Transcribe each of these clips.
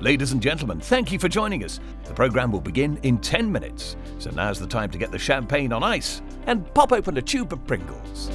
Ladies and gentlemen, thank you for joining us. The programme will begin in 10 minutes, so now's the time to get the champagne on ice and pop open a tube of Pringles.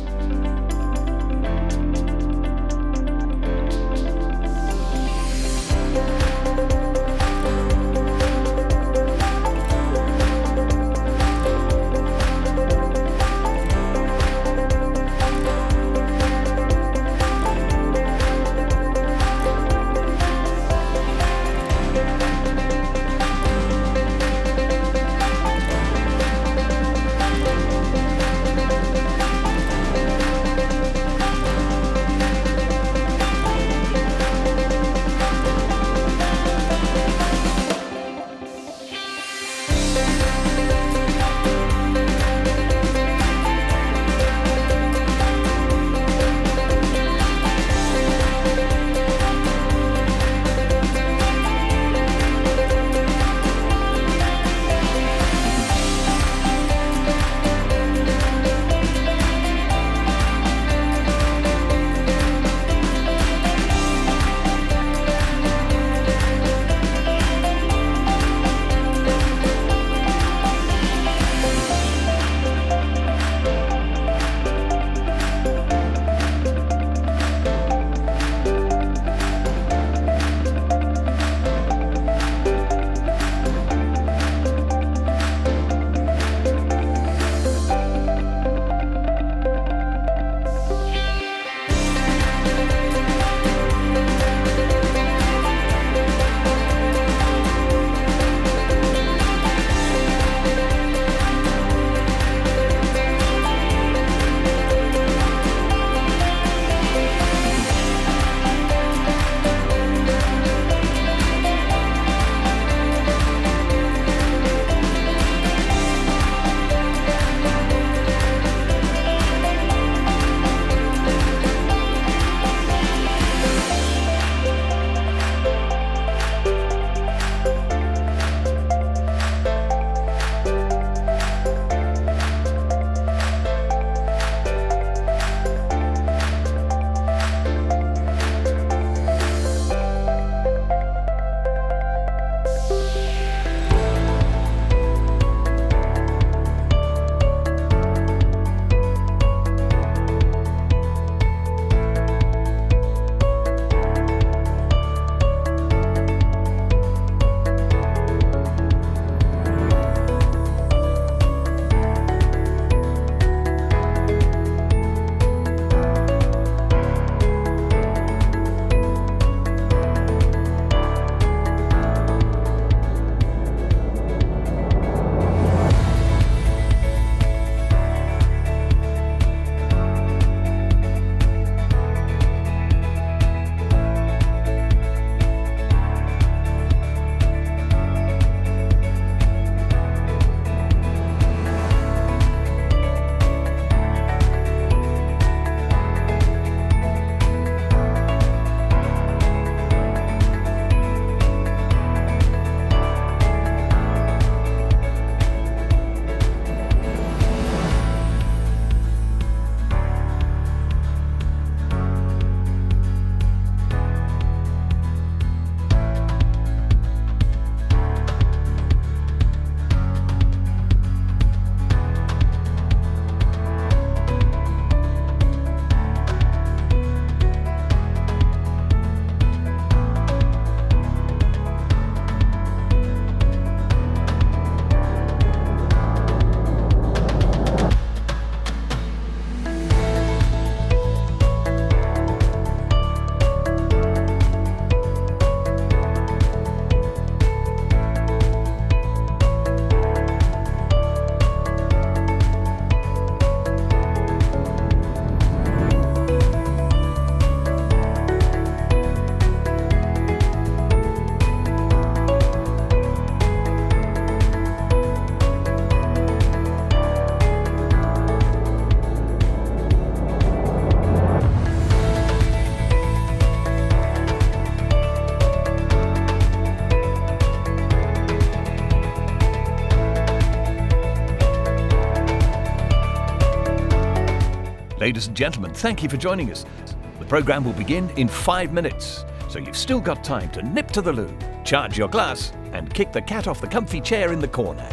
Ladies and gentlemen, thank you for joining us. The programme will begin in 5 minutes, so you've still got time to nip to the loo, charge your glass, and kick the cat off the comfy chair in the corner.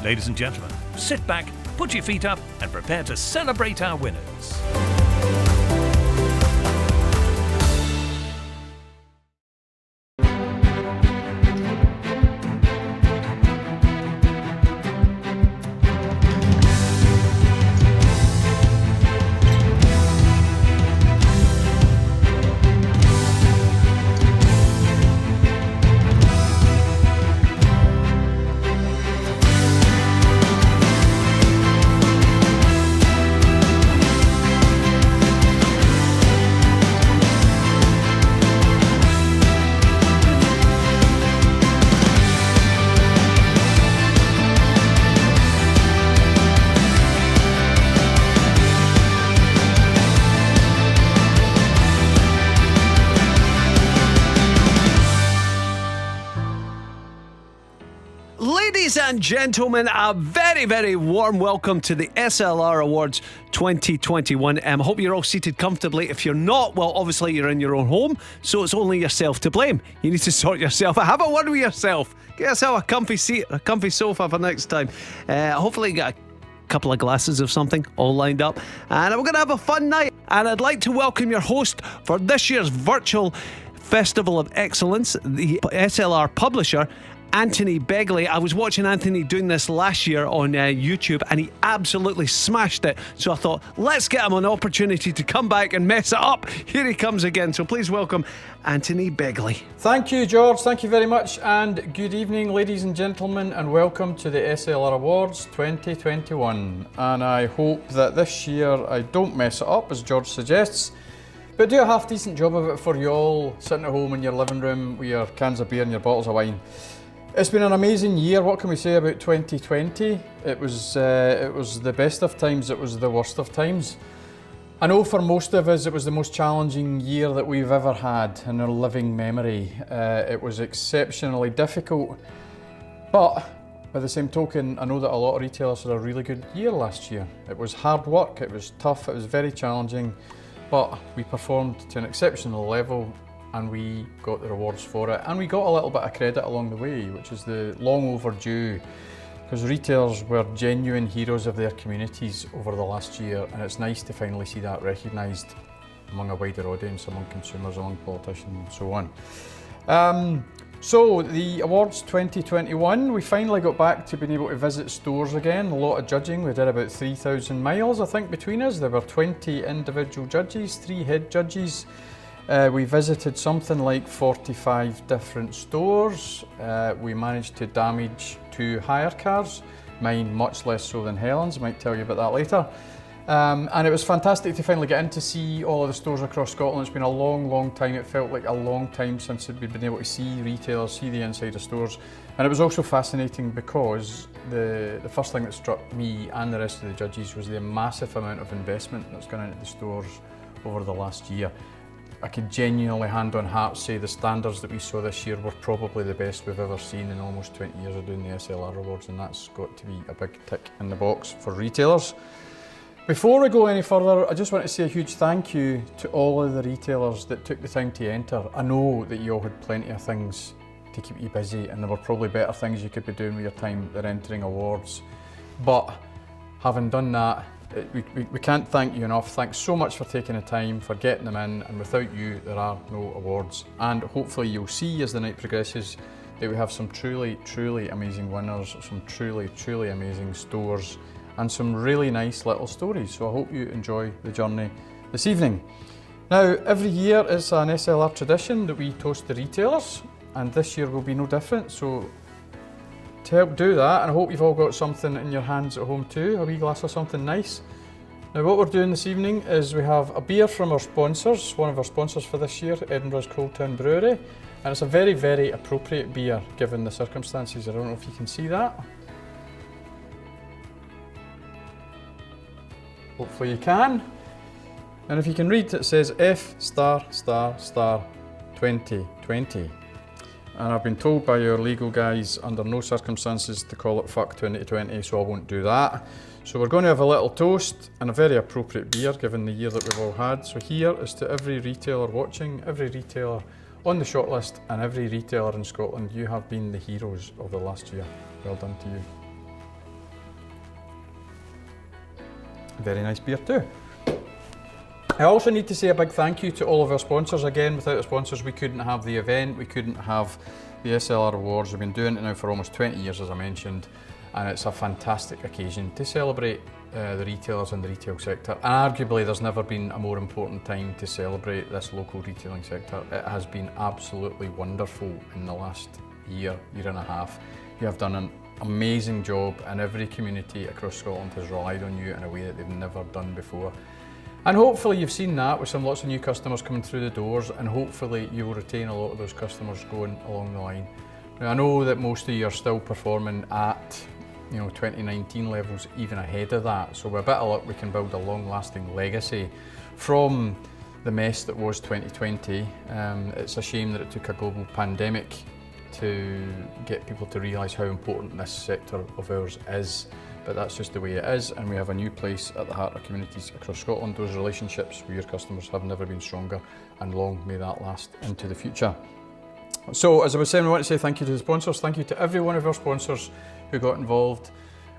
Ladies and gentlemen, sit back, put your feet up, and prepare to celebrate our winners. Ladies and gentlemen, a very, very warm welcome to the SLR Awards 2021. I hope you're all seated comfortably. If you're not, well, obviously you're in your own home, so it's only yourself to blame. You need to sort yourself out. Have a word with yourself. Get yourself a comfy seat, a comfy sofa for next time. Hopefully you get a couple of glasses of something all lined up, and we're going to have a fun night. And I'd like to welcome your host for this year's virtual Festival of Excellence, the SLR publisher, Antony Begley. I was watching Antony doing this last year on YouTube, and he absolutely smashed it. So I thought, let's get him an opportunity to come back and mess it up. Here he comes again. So please welcome Antony Begley. Thank you, George. Thank you very much, and good evening, ladies and gentlemen, and welcome to the SLR Awards 2021. And I hope that this year I don't mess it up, as George suggests, but do a half decent job of it for you all, sitting at home in your living room with your cans of beer and your bottles of wine. It's been an amazing year. What can we say about 2020? It was the best of times, it was the worst of times. I know for most of us it was the most challenging year that we've ever had in our living memory. It was exceptionally difficult, but by the same token, I know that a lot of retailers had a really good year last year. It was hard work, it was tough, it was very challenging, but we performed to an exceptional level, and we got the rewards for it, and we got a little bit of credit along the way, which is the long overdue, because retailers were genuine heroes of their communities over the last year, and it's nice to finally see that recognised among a wider audience, among consumers, among politicians and so on. So the Awards 2021, we finally got back to being able to visit stores again. A lot of judging. We did about 3,000 miles, I think, between us. There were 20 individual judges, 3 head judges. We visited something like 45 different stores. We managed to damage 2 hire cars, mine much less so than Helen's. I might tell you about that later. And it was fantastic to finally get in to see all of the stores across Scotland. It's been a long time. It felt like a long time since we'd been able to see retailers, see the inside of stores. And it was also fascinating because the first thing that struck me and the rest of the judges was the massive amount of investment that's gone into the stores over the last year. I could genuinely, hand on heart, say the standards that we saw this year were probably the best we've ever seen in almost 20 years of doing the SLR Awards, and that's got to be a big tick in the box for retailers. Before we go any further, I just want to say a huge thank you to all of the retailers that took the time to enter. I know that you all had plenty of things to keep you busy, and there were probably better things you could be doing with your time than entering awards. But having done that, we can't thank you enough. Thanks so much for taking the time, for getting them in, and without you there are no awards. And hopefully you'll see as the night progresses that we have some truly amazing winners, some truly amazing stores, and some really nice little stories. So I hope you enjoy the journey this evening. Now, every year it's an SLR tradition that we toast the retailers, and this year will be no different. So to help do that, and I hope you've all got something in your hands at home too, a wee glass of something nice. Now what we're doing this evening is we have a beer from our sponsors, one of our sponsors for this year, Edinburgh's Coal Town Brewery, and it's a very appropriate beer given the circumstances. I don't know if you can see that. Hopefully you can. And if you can read, it says F *** 2020. And I've been told by our legal guys under no circumstances to call it fuck 2020, so I won't do that. So we're going to have a little toast and a very appropriate beer given the year that we've all had. So here is to every retailer watching, every retailer on the shortlist, and every retailer in Scotland. You have been the heroes of the last year. Well done to you. Very nice beer too. I also need to say a big thank you to all of our sponsors. Again, without the sponsors we couldn't have the event, we couldn't have the SLR Awards. We've been doing it now for almost 20 years, as I mentioned, and it's a fantastic occasion to celebrate the retailers in the retail sector. And arguably there's never been a more important time to celebrate this local retailing sector. It has been absolutely wonderful in the last year and a half. You have done an amazing job, and every community across Scotland has relied on you in a way that they've never done before. And hopefully you've seen that with lots of new customers coming through the doors, and hopefully you will retain a lot of those customers going along the line. Now, I know that most of you are still performing at 2019 levels, even ahead of that, so with a bit of luck we can build a long-lasting legacy from the mess that was 2020. It's a shame that it took a global pandemic to get people to realise how important this sector of ours is. But that's just the way it is, and we have a new place at the heart of communities across Scotland. Those relationships with your customers have never been stronger, and long may that last into the future. So, as I was saying, we want to say thank you to the sponsors. Thank you to every one of our sponsors who got involved.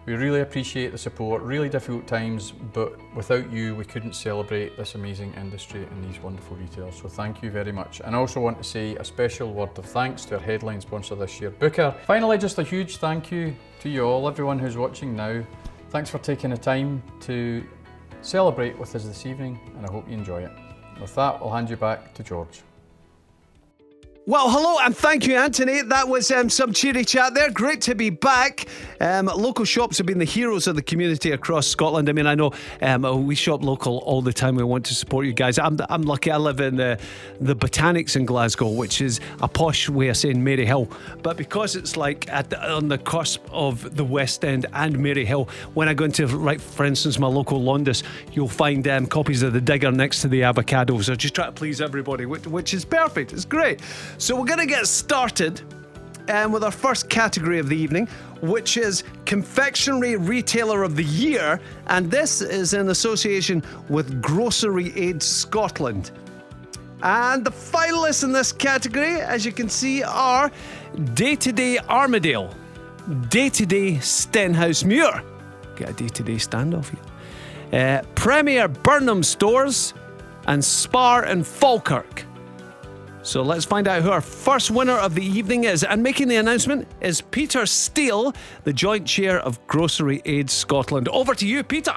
We really appreciate the support. Really difficult times, but without you, we couldn't celebrate this amazing industry and these wonderful retailers. So thank you very much. And I also want to say a special word of thanks to our headline sponsor this year, Booker. Finally, just a huge thank you to you all, everyone who's watching now. Thanks for taking the time to celebrate with us this evening, and I hope you enjoy it. With that, I'll hand you back to George. Well, hello and thank you, Antony. That was some cheery chat there. Great to be back. Local shops have been the heroes of the community across Scotland. I mean, I know we shop local all the time. We want to support you guys. I'm lucky. I live in the Botanics in Glasgow, which is a posh way of saying Maryhill. But because it's like on the cusp of the West End and Maryhill, when I go into, like, for instance, my local Londis, you'll find copies of the Digger next to the avocados. I just try to please everybody, which is perfect. It's great. So we're going to get started with our first category of the evening, which is Confectionary Retailer of the Year, and this is in association with Grocery Aid Scotland. And the finalists in this category, as you can see, are Day-to-Day Armadale, Day-to-Day Stenhousemuir, get a day-to-day standoff here, Premier Burnham Stores, and Spar and Falkirk. So let's find out who our first winner of the evening is. And making the announcement is Peter Steele, the joint chair of Grocery Aid Scotland. Over to you, Peter.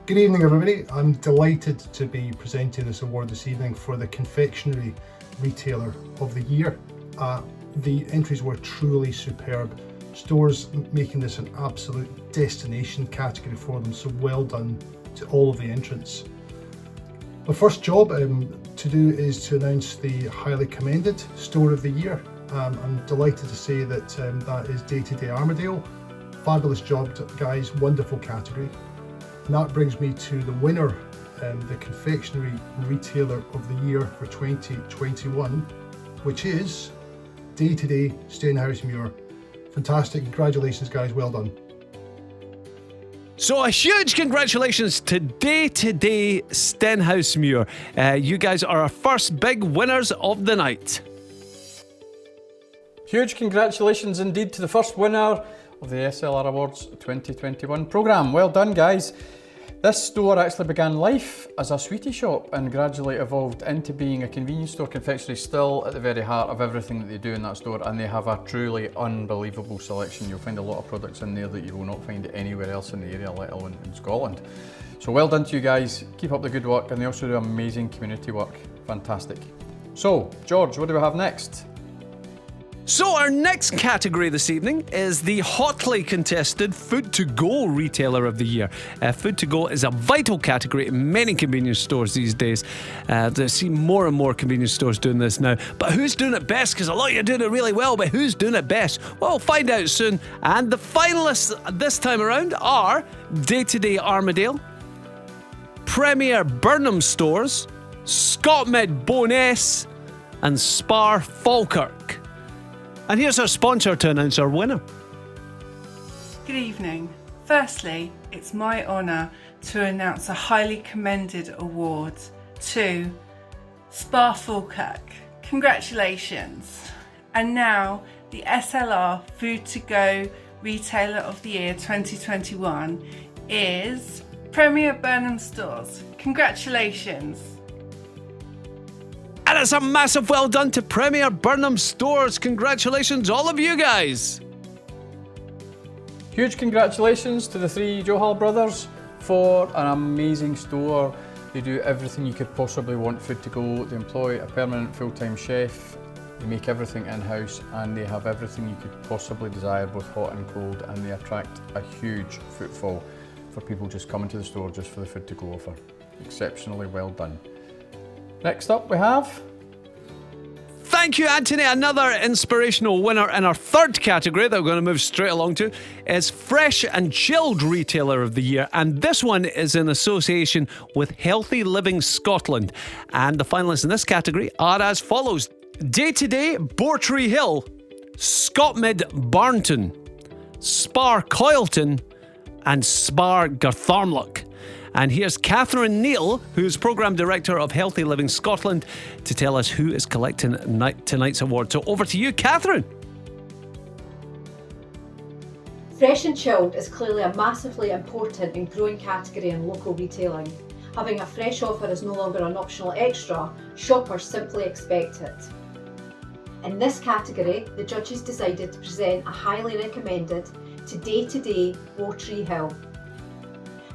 Good evening, everybody. I'm delighted to be presenting this award this evening for the Confectionary Retailer of the Year. The entries were truly superb. Stores making this an absolute destination category for them, so well done to all of the entrants. My first job to do is to announce the highly commended Store of the Year. I'm delighted to say that that is Day-to-Day Armadale. Fabulous job, guys, wonderful category. And that brings me to the winner, the Confectionary Retailer of the Year for 2021, which is Day-to-Day Stenhousemuir. Fantastic, congratulations guys, well done. So a huge congratulations to Day-to-Day Stenhousemuir. You guys are our first big winners of the night. Huge congratulations indeed to the first winner of the SLR Awards 2021 programme. Well done, guys. This store actually began life as a sweetie shop and gradually evolved into being a convenience store. Confectionery still at the very heart of everything that they do in that store, and they have a truly unbelievable selection. You'll find a lot of products in there that you will not find anywhere else in the area, let alone in Scotland. So well done to you guys. Keep up the good work, and they also do amazing community work. Fantastic. So, George, what do we have next? So our next category this evening is the hotly contested Food to Go Retailer of the Year. Food to Go is a vital category in many convenience stores these days. I see more and more convenience stores doing this now. But who's doing it best? Because a lot of you are doing it really well, but who's doing it best? Well, we'll find out soon. And the finalists this time around are Day-to-Day Armadale, Premier Burnham Stores, Scotmed Bowness, and Spar Falkirk. And here's our sponsor to announce our winner. Good evening. Firstly, it's my honour to announce a highly commended award to Spar Falkirk. Congratulations. And now the SLR Food to Go Retailer of the Year 2021 is Premier Burnham Stores. Congratulations. And it's a massive well done to Premier Burnham Stores. Congratulations, all of you guys. Huge congratulations to the three Johal brothers for an amazing store. They do everything you could possibly want food to go. They employ a permanent full-time chef. They make everything in-house, and they have everything you could possibly desire, both hot and cold, and they attract a huge footfall for people just coming to the store just for the food to go offer. Exceptionally well done. Next up we have... Thank you, Antony. Another inspirational winner in our third category that we're going to move straight along to is Fresh and Chilled Retailer of the Year. And this one is in association with Healthy Living Scotland. And the finalists in this category are as follows. Day to Day, Bortree Hill, Scotmid Barnton, Spar Coylton, and Spar Gartharmlock. And here's Catherine Neal, who's Programme Director of Healthy Living Scotland, to tell us who is collecting tonight's award. So over to you, Catherine. Fresh and chilled is clearly a massively important and growing category in local retailing. Having a fresh offer is no longer an optional extra, shoppers simply expect it. In this category, the judges decided to present a highly recommended Day to Day Bortree Hill.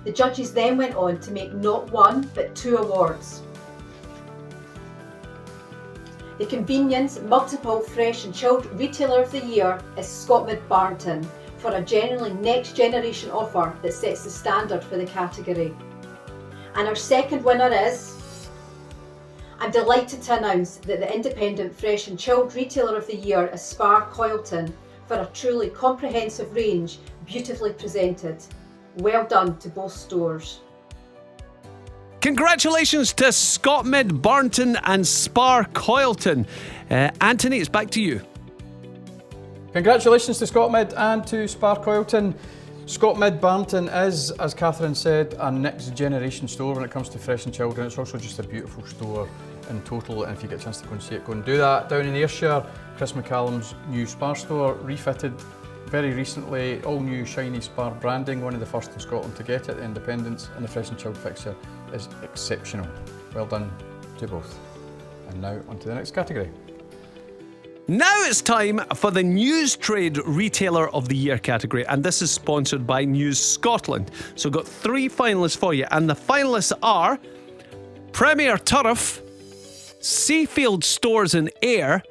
The judges then went on to make not one but 2 awards. The Convenience Multiple Fresh and Chilled Retailer of the Year is Scotmid Barnton for a genuinely next generation offer that sets the standard for the category. And our second winner is... I'm delighted to announce that the Independent Fresh and Chilled Retailer of the Year is Spar Coylton for a truly comprehensive range, beautifully presented. Well done to both stores. Congratulations to Scotmid Barnton and Spar Coylton. Antony, it's back to you. Congratulations to Scotmid and to Spar Coylton. Scotmid Barnton is, as Catherine said, a next generation store when it comes to fresh and chilled, and it's also just a beautiful store in total. And if you get a chance to go and see it, go and do that. Down in Ayrshire, Chris McCallum's new Spar store, refitted very recently, all new shiny Spar branding, one of the first in Scotland to get it, the Independence, and the fresh and chilled fixture is exceptional. Well done to both. And now on to the next category. Now it's time for the News Trade Retailer of the Year category, and this is sponsored by News Scotland. So we've got 3 finalists for you, and the finalists are Premier Turf, Seafield Stores in Ayr,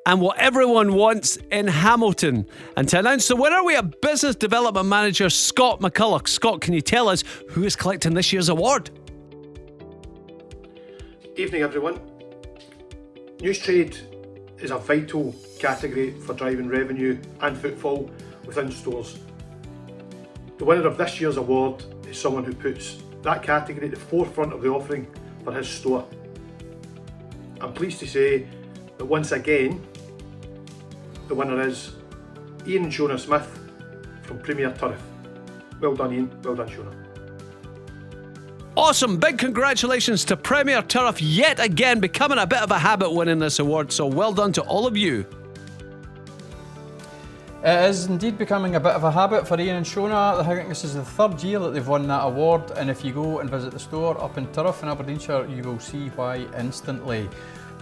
and What Everyone Wants in Hamilton. And to announce the winner, we have Business Development Manager Scott McCulloch. Scott, can you tell us who is collecting this year's award? Evening everyone. News Trade is a vital category for driving revenue and footfall within stores. The winner of this year's award is someone who puts that category at the forefront of the offering for his store. I'm pleased to say that once again, the winner is Ian and Shona Smith from Premier Turf. Well done Ian, well done Shona. Awesome, big congratulations to Premier Turf yet again, becoming a bit of a habit winning this award, so well done to all of you. It is indeed becoming a bit of a habit for Ian and Shona. I think this is the 3rd year that they've won that award, and if you go and visit the store up in Turf in Aberdeenshire, you will see why instantly.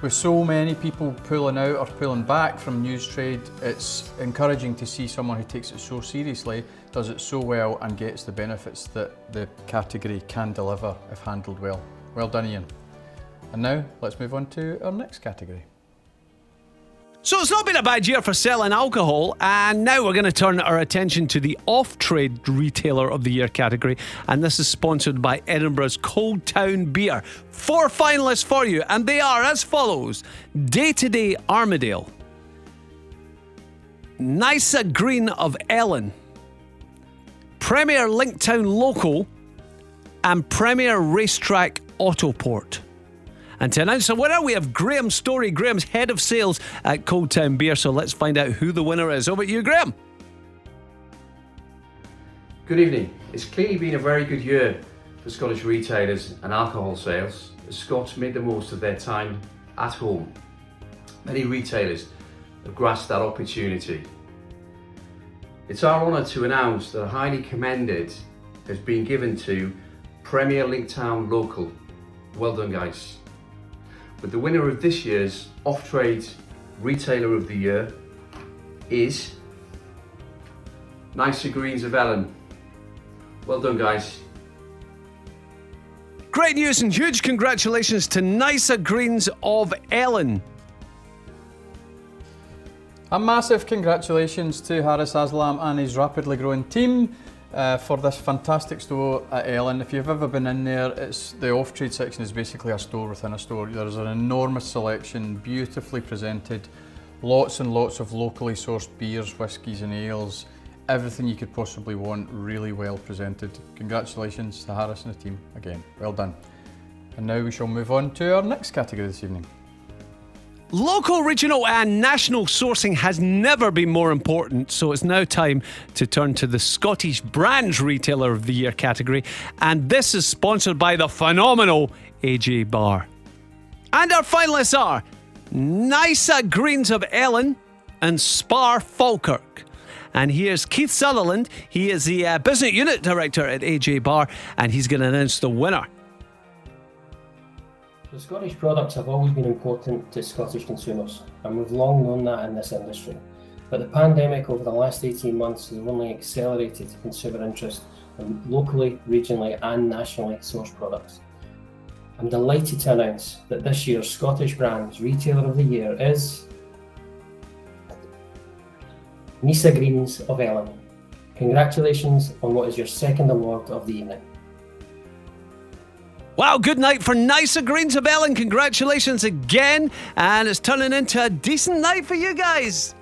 With so many people pulling out or pulling back from News Trade, it's encouraging to see someone who takes it so seriously, does it so well and gets the benefits that the category can deliver if handled well. Well done Ian. And now let's move on to our next category. So it's not been a bad year for selling alcohol, and now we're going to turn our attention to the Off-Trade Retailer of the Year category, and this is sponsored by Edinburgh's Cold Town Beer. 4 finalists for you, and they are as follows: Day to Day Armadale, Nysa Green of Ellen, Premier Linktown Local, and Premier Racetrack Autoport. And to announce the winner, we have Graham Story. Graham's head of sales at Cold Town Beer. So let's find out who the winner is. Over to you, Graham. Good evening. It's clearly been a very good year for Scottish retailers and alcohol sales as Scots made the most of their time at home. Many retailers have grasped that opportunity. It's our honour to announce that a highly commended has been given to Premier Linktown Local. Well done, guys. But the winner of this year's Off-Trade Retailer of the Year is Nysa Greens of Ellen. Well done, guys. Great news and huge congratulations to Nysa Greens of Ellen. A massive congratulations to Harris Aslam and his rapidly growing team for this fantastic store at Ellen. If you've ever been in there, the off-trade section is basically a store within a store. There's an enormous selection, beautifully presented, lots and lots of locally sourced beers, whiskies and ales, everything you could possibly want, really well presented. Congratulations to Harris and the team again, well done. And now we shall move on to our next category this evening. Local, regional and national sourcing has never been more important, so it's now time to turn to the Scottish Brands Retailer of the Year category, and this is sponsored by the phenomenal AJ Bar. And our finalists are Nysa Greens of Ellen and Spar Falkirk. And here's Keith Sutherland. He is the Business Unit Director at AJ Bar, and he's going to announce the winner. The Scottish products have always been important to Scottish consumers, and we've long known that in this industry. But the pandemic over the last 18 months has only accelerated consumer interest in locally, regionally and nationally sourced products. I'm delighted to announce that this year's Scottish Brands Retailer of the Year is Nysa Greens of Ellen. Congratulations on what is your second award of the evening. Wow, good night for Nysa Greens of Ellen. Congratulations again. And it's turning into a decent night for you guys.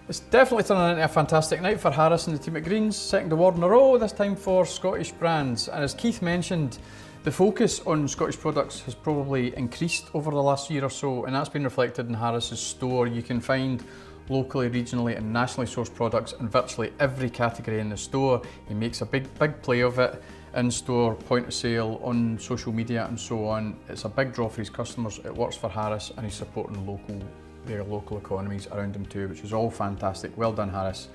It's definitely turning into a fantastic night for Harris and the team at Greens. Second award in a row, this time for Scottish Brands. And as Keith mentioned, the focus on Scottish products has probably increased over the last year or so, and that's been reflected in Harris's store. You can find locally, regionally and nationally sourced products in virtually every category in the store. He makes a big play of it. In-store, point of sale, on social media and so on. It's a big draw for his customers. It works for Harris and he's supporting their local economies around him too, which is all fantastic. Well done, Harris.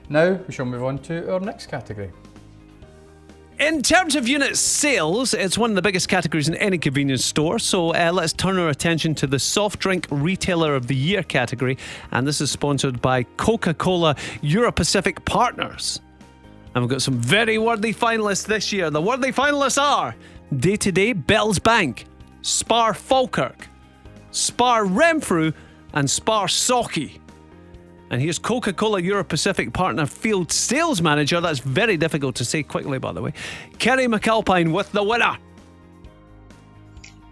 Now we shall move on to our next category. In terms of unit sales, it's one of the biggest categories in any convenience store, so let's turn our attention to the Soft Drink Retailer of the Year category, and this is sponsored by Coca-Cola Euro-Pacific Partners. And we've got some very worthy finalists this year. The worthy finalists are Day to Day Bells Bank, Spar Falkirk, Spar Renfrew and Spar Socky. And here's Coca-Cola Euro-Pacific Partner Field Sales Manager, that's very difficult to say quickly by the way, Kerry McAlpine with the winner.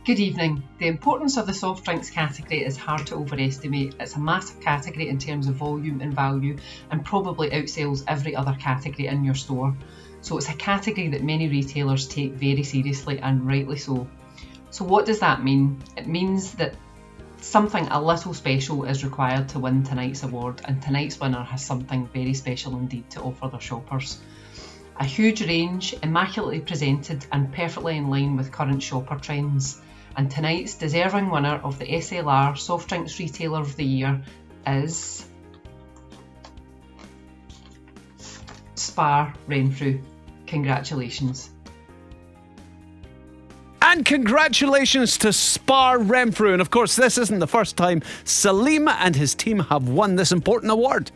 Good evening. The importance of the soft drinks category is hard to overestimate. It's a massive category in terms of volume and value and probably outsells every other category in your store. So it's a category that many retailers take very seriously and rightly so. So what does that mean? It means that something a little special is required to win tonight's award, and tonight's winner has something very special indeed to offer their shoppers. A huge range, immaculately presented and perfectly in line with current shopper trends. And tonight's deserving winner of the SLR Soft Drinks Retailer of the Year is Spar Renfrew. Congratulations. And congratulations to Spar Renfrew. And of course, this isn't the first time Salim and his team have won this important award.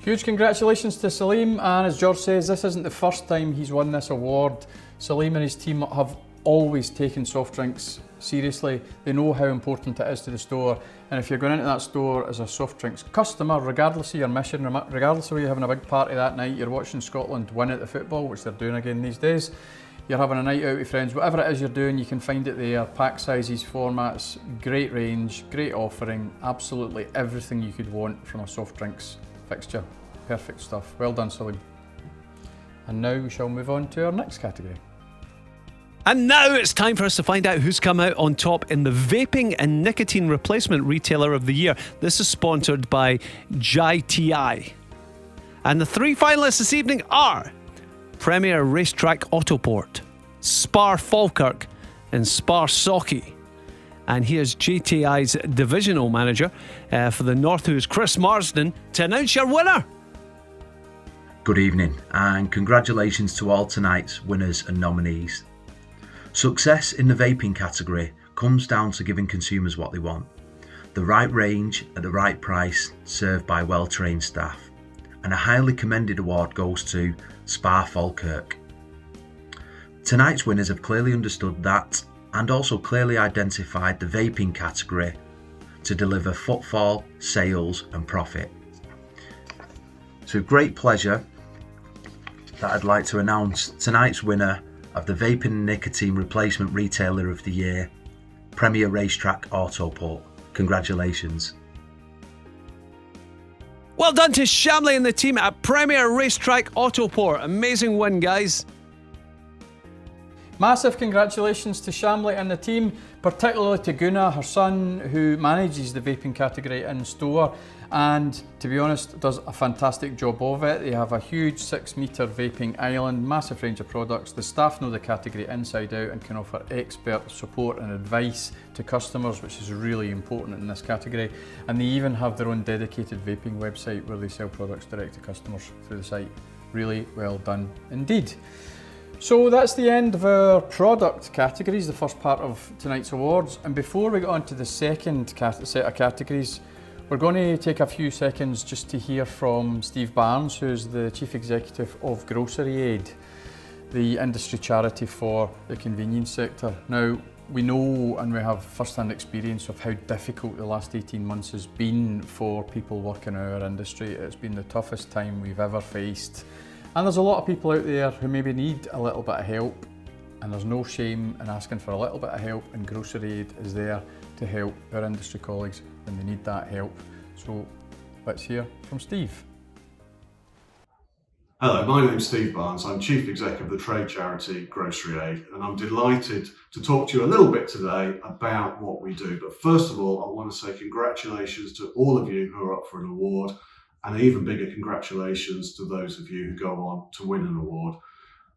Huge congratulations to Salim, and as George says, this isn't the first time he's won this award. Salim and his team have always taken soft drinks seriously. They know how important it is to the store, and if you're going into that store as a soft drinks customer, regardless of your mission, regardless of whether you're having a big party that night, you're watching Scotland win at the football, which they're doing again these days, you're having a night out with friends, whatever it is you're doing, you can find it there. Pack sizes, formats, great range, great offering, absolutely everything you could want from a soft drinks fixture. Perfect stuff. Well done, Salim. And now we shall move on to our next category. And now it's time for us to find out who's come out on top in the Vaping and Nicotine Replacement Retailer of the Year. This is sponsored by JTI. And the three finalists this evening are Premier Racetrack Autoport, Spar Falkirk and Spar Socky. And here's JTI's divisional manager for the North, who's Chris Marsden, to announce your winner. Good evening and congratulations to all tonight's winners and nominees. Success in the vaping category comes down to giving consumers what they want. The right range at the right price, served by well-trained staff. And a highly commended award goes to Spar Falkirk. Tonight's winners have clearly understood that and also clearly identified the vaping category to deliver footfall, sales and profit. It's with great pleasure that I'd like to announce tonight's winner of the Vaping and Nicotine Replacement Retailer of the Year, Premier Racetrack Autoport. Congratulations. Well done to Shamley and the team at Premier Racetrack Autoport. Amazing win, guys. Massive congratulations to Shamley and the team, particularly to Guna, her son, who manages the vaping category in store and, to be honest, does a fantastic job of it. They have a huge 6-metre vaping island, massive range of products. The staff know the category inside out and can offer expert support and advice to customers, which is really important in this category. And they even have their own dedicated vaping website where they sell products direct to customers through the site. Really well done indeed. So that's the end of our product categories, the first part of tonight's awards. And before we get on to the second set of categories, we're going to take a few seconds just to hear from Steve Barnes, who's the Chief Executive of Grocery Aid, the industry charity for the convenience sector. Now, we know and we have first-hand experience of how difficult the last 18 months has been for people working in our industry. It's been the toughest time we've ever faced. And there's a lot of people out there who maybe need a little bit of help, and there's no shame in asking for a little bit of help, and Grocery Aid is there to help our industry colleagues when they need that help. So let's hear from Steve. Hello, my name's Steve Barnes. I'm Chief Exec of the trade charity Grocery Aid, and I'm delighted to talk to you a little bit today about what we do. But first of all, I want to say congratulations to all of you who are up for an award, and even bigger congratulations to those of you who go on to win an award.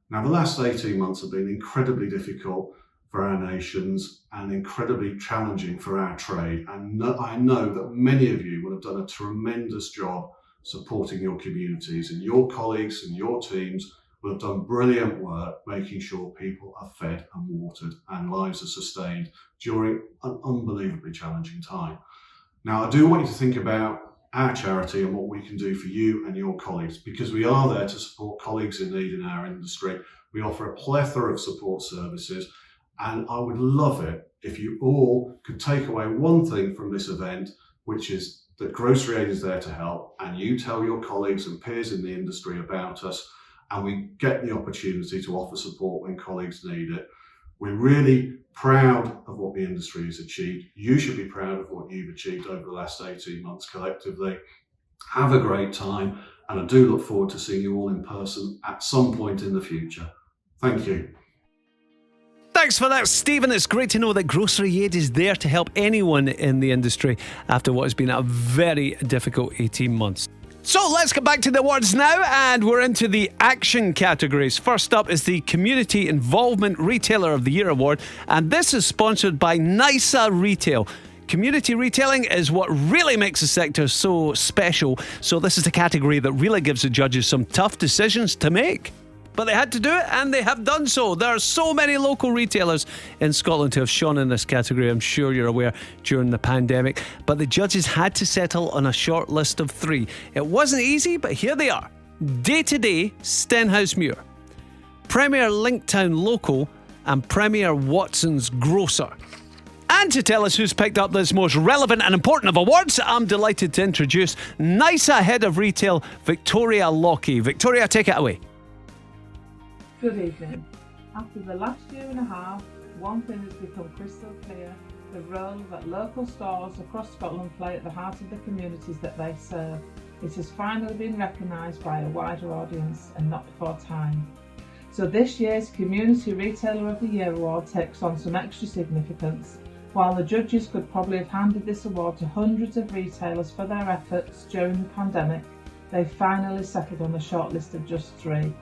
Now, the last 18 months have been incredibly difficult for our nations and incredibly challenging for our trade. And I know that many of you will have done a tremendous job supporting your communities, and your colleagues and your teams will have done brilliant work making sure people are fed and watered and lives are sustained during an unbelievably challenging time. Now, I do want you to think about our charity and what we can do for you and your colleagues, because we are there to support colleagues in need in our industry. We offer a plethora of support services, and I would love it if you all could take away one thing from this event, which is that Grocery Aid is there to help, and you tell your colleagues and peers in the industry about us, and we get the opportunity to offer support when colleagues need it. We're really proud of what the industry has achieved. You should be proud of what you've achieved over the last 18 months collectively. Have a great time, and I do look forward to seeing you all in person at some point in the future. Thank you. Thanks for that, Stephen. It's great to know that Grocery Aid is there to help anyone in the industry after what has been a very difficult 18 months. So let's get back to the awards now, and we're into the action categories. First up is the Community Involvement Retailer of the Year Award, and this is sponsored by NISA Retail. Community retailing is what really makes the sector so special, so this is the category that really gives the judges some tough decisions to make. But they had to do it, and they have done so. There are so many local retailers in Scotland who have shone in this category, I'm sure you're aware, during the pandemic. But the judges had to settle on a short list of 3. It wasn't easy, but here they are. Day to Day Stenhousemuir, Premier Linktown Local, and Premier Watson's Grocer. And to tell us who's picked up this most relevant and important of awards, I'm delighted to introduce NISA Head of Retail, Victoria Lockie. Victoria, take it away. Good evening. After the last year and a half, one thing has become crystal clear: the role that local stores across Scotland play at the heart of the communities that they serve. It has finally been recognised by a wider audience, and not before time. So this year's Community Retailer of the Year award takes on some extra significance. While the judges could probably have handed this award to hundreds of retailers for their efforts during the pandemic, they finally settled on a short list of just 3.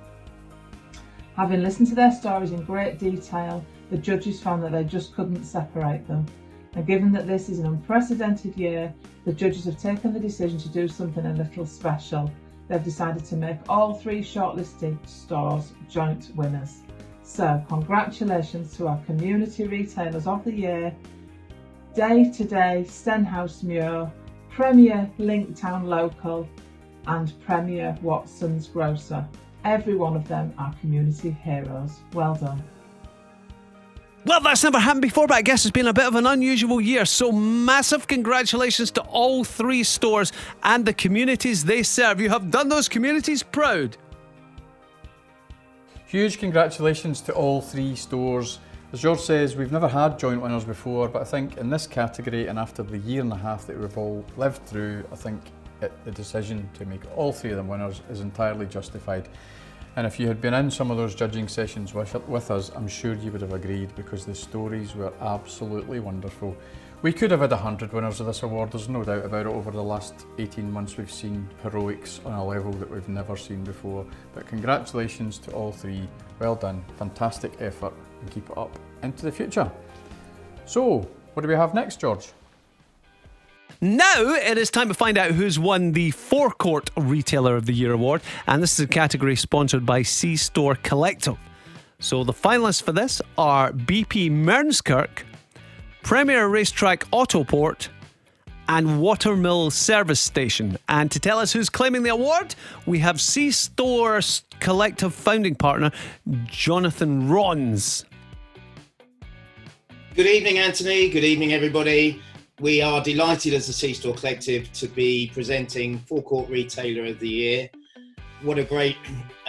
Having listened to their stories in great detail, the judges found that they just couldn't separate them. And given that this is an unprecedented year, the judges have taken the decision to do something a little special. They've decided to make all 3 shortlisted stores joint winners. So congratulations to our Community Retailers of the Year, Day to Day Stenhousemuir, Premier Linktown Local, and Premier Watson's Grocer. Every one of them are community heroes. Well done. Well, that's never happened before, but I guess it's been a bit of an unusual year. So massive congratulations to all 3 stores and the communities they serve. You have done those communities proud. Huge congratulations to all 3 stores. As George says, we've never had joint winners before, but I think in this category, and after the year and a half that we've all lived through, I think the decision to make all 3 of them winners is entirely justified. And if you had been in some of those judging sessions with us, I'm sure you would have agreed, because the stories were absolutely wonderful. We could have had 100 winners of this award, there's no doubt about it. Over the last 18 months we've seen heroics on a level that we've never seen before. But congratulations to all three, well done, fantastic effort, and keep it up into the future. So, what do we have next, George? Now it is time to find out who's won the Forecourt Retailer of the Year award, and this is a category sponsored by C-Store Collective. So the finalists for this are BP Mearnskirk, Premier Racetrack Autoport, and Watermill Service Station. And to tell us who's claiming the award, we have C-Store Collective founding partner Jonathan Rons. Good evening, Antony. Good evening, everybody. We are delighted as the C-Store Collective to be presenting Forecourt Retailer of the Year. What a great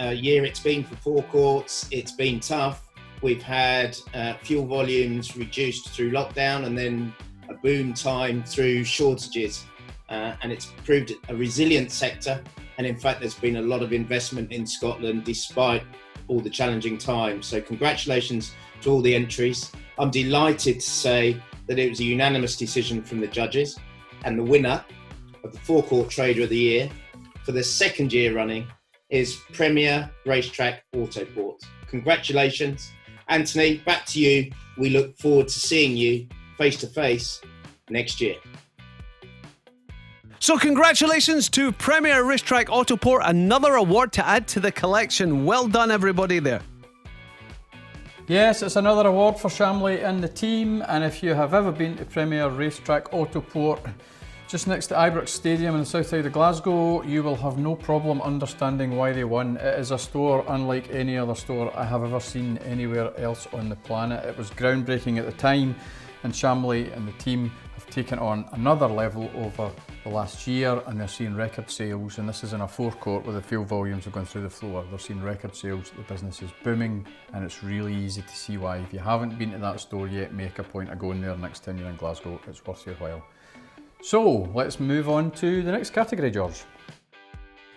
year it's been for forecourts. It's been tough. We've had fuel volumes reduced through lockdown and then a boom time through shortages. And it's proved a resilient sector. And in fact, there's been a lot of investment in Scotland despite all the challenging times. So congratulations to all the entries. I'm delighted to say that it was a unanimous decision from the judges, and the winner of the Forecourt Trader of the Year for the second year running is Premier Racetrack Autoport. Congratulations. Antony, back to you. We look forward to seeing you face to face next year. So congratulations to Premier Racetrack Autoport, another award to add to the collection. Well done, everybody there. Yes, it's another award for Shamley and the team, and if you have ever been to Premier Racetrack Autoport, just next to Ibrox Stadium in the south side of Glasgow, you will have no problem understanding why they won. It is a store unlike any other store I have ever seen anywhere else on the planet. It was groundbreaking at the time, and Shamley and the team have taken on another level over the last year, and they're seeing record sales. And this is in a forecourt where the fuel volumes have gone through the floor. They're seeing record sales, the business is booming, and it's really easy to see why. If you haven't been to that store yet, make a point of going there next time you're in Glasgow. It's worth your while. So let's move on to the next category, George.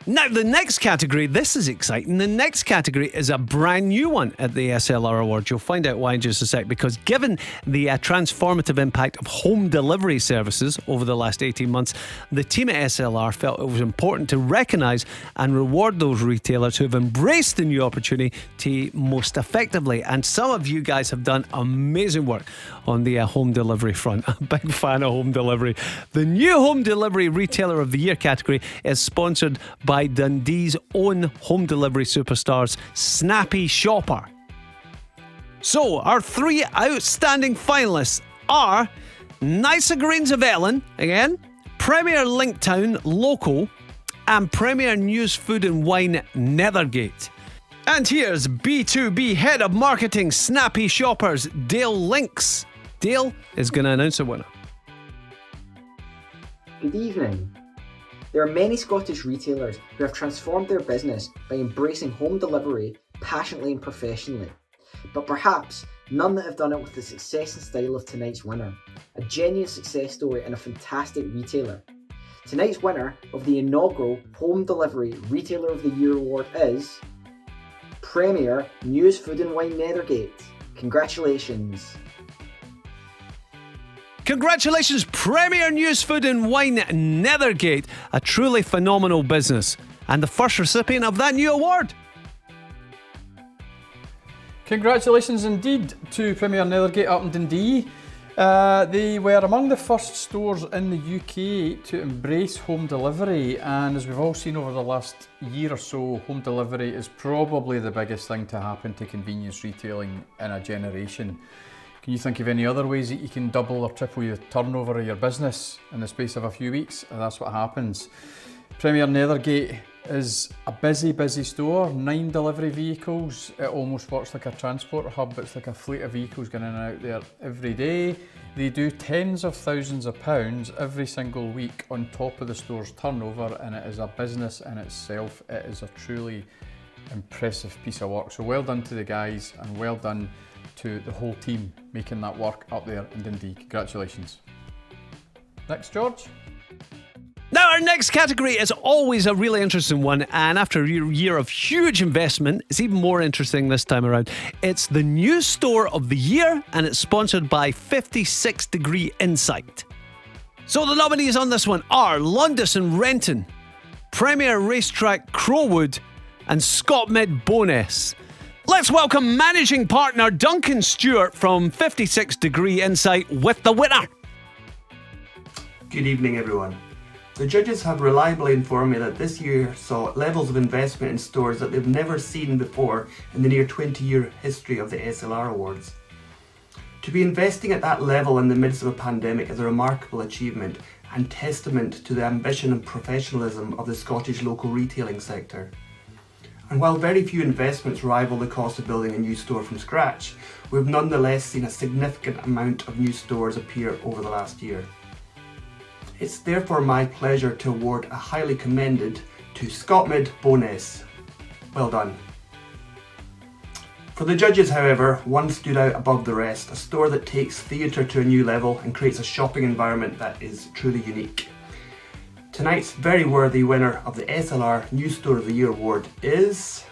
Now, the next category, this is exciting. The next category is a brand new one at the SLR Awards. You'll find out why in just a sec, because given the transformative impact of home delivery services over the last 18 months, the team at SLR felt it was important to recognise and reward those retailers who have embraced the new opportunity most effectively. And some of you guys have done amazing work on the home delivery front. I'm a big fan of home delivery. The new Home Delivery Retailer of the Year category is sponsored by Dundee's own home delivery superstars, Snappy Shopper. So, our three outstanding finalists are Nicer Greens of Ellen, again, Premier Linktown Local, and Premier News Food and Wine Nethergate. And here's B2B Head of Marketing Snappy Shoppers, Dale Links. Dale is going to announce a winner. Good evening. There are many Scottish retailers who have transformed their business by embracing home delivery passionately and professionally, but perhaps none that have done it with the success and style of tonight's winner, a genuine success story and a fantastic retailer. Tonight's winner of the inaugural Home Delivery Retailer of the Year award is Premier News Food and Wine Nethergate. Congratulations. Congratulations, Premier News Food and Wine Nethergate, a truly phenomenal business, and the first recipient of that new award. Congratulations indeed to Premier Nethergate up in Dundee. They were among the first stores in the UK to embrace home delivery, and as we've all seen over the last year or so, home delivery is probably the biggest thing to happen to convenience retailing in a generation. Can you think of any other ways that you can double or triple your turnover of your business in the space of a few weeks? And that's what happens. Premier Nethergate is a busy store, 9 delivery vehicles. It almost works like a transport hub. It's like a fleet of vehicles going in and out there every day. They do tens of thousands of pounds every single week on top of the store's turnover, and it is a business in itself. It is a truly impressive piece of work. So well done to the guys, and well done to the whole team making that work up there in Dundee. Congratulations. Next, George. Now, our next category is always a really interesting one, and after a year of huge investment, it's even more interesting this time around. It's the new store of the year, and it's sponsored by 56 Degree Insight. So the nominees on this one are Londis and Renton, Premier Racetrack Crowwood, and Scott Mid Bowness. Let's welcome managing partner Duncan Stewart from 56 Degree Insight with the winner. Good evening, everyone. The judges have reliably informed me that this year saw levels of investment in stores that they've never seen before in the near 20-year history of the SLR Awards. To be investing at that level in the midst of a pandemic is a remarkable achievement and testament to the ambition and professionalism of the Scottish local retailing sector. And while very few investments rival the cost of building a new store from scratch, we've nonetheless seen a significant amount of new stores appear over the last year. It's therefore my pleasure to award a highly commended to Scott Mid Bowness. Well done. For the judges, however, one stood out above the rest, a store that takes theatre to a new level and creates a shopping environment that is truly unique. Tonight's very worthy winner of the SLR New Store of the Year award is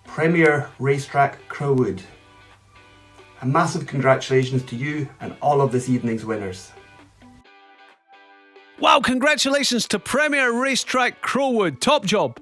Premier Racetrack Crowwood. A massive congratulations to you and all of this evening's winners. Wow, congratulations to Premier Racetrack Crowwood. Top job.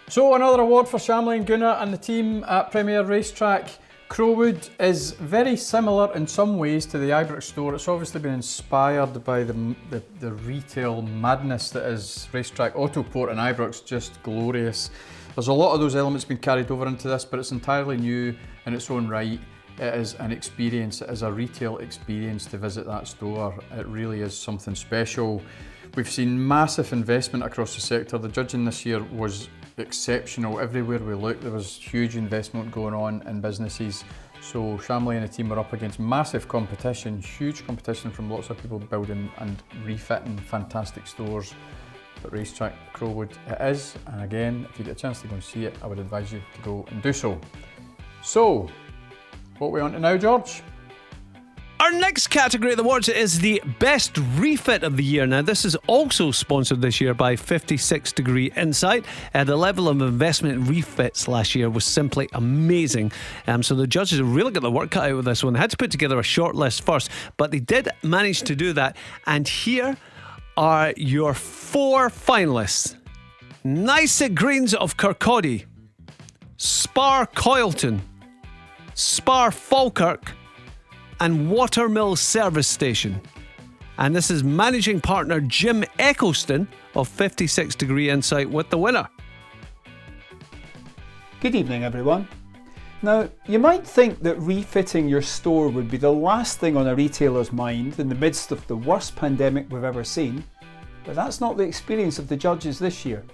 So another award for Shamley and Gunnar and the team at Premier Racetrack. Crowwood is very similar in some ways to the Ibrox store. It's obviously been inspired by the retail madness that is Racetrack Autoport, and Ibrox just glorious. There's a lot of those elements being carried over into this, but it's entirely new in its own right. It is an experience, it is a retail experience to visit that store. It really is something special. We've seen massive investment across the sector. The judging this year was exceptional. Everywhere we looked there was huge investment going on in businesses. So Shamley and the team are up against massive competition, huge competition from lots of people building and refitting fantastic stores. But Racetrack Crowwood it is, and again, if you get a chance to go and see it, I would advise you to go and do so. So, what are we on to now, George? Our next category of the awards is the Best Refit of the Year. Now, this is also sponsored this year by 56 Degree Insight. The level of investment in refits last year was simply amazing. So the judges have really got the work cut out with this one. They had to put together a short list first, but they did manage to do that. And here are your 4 finalists. Nice Greens of Kirkcaldy, Spar Coylton, Spar Falkirk, and Watermill Service Station. And this is managing partner Jim Eccleston of 56 Degree Insight with the winner. Good evening, everyone. Now, you might think that refitting your store would be the last thing on a retailer's mind in the midst of the worst pandemic we've ever seen, but that's not the experience of the judges this year.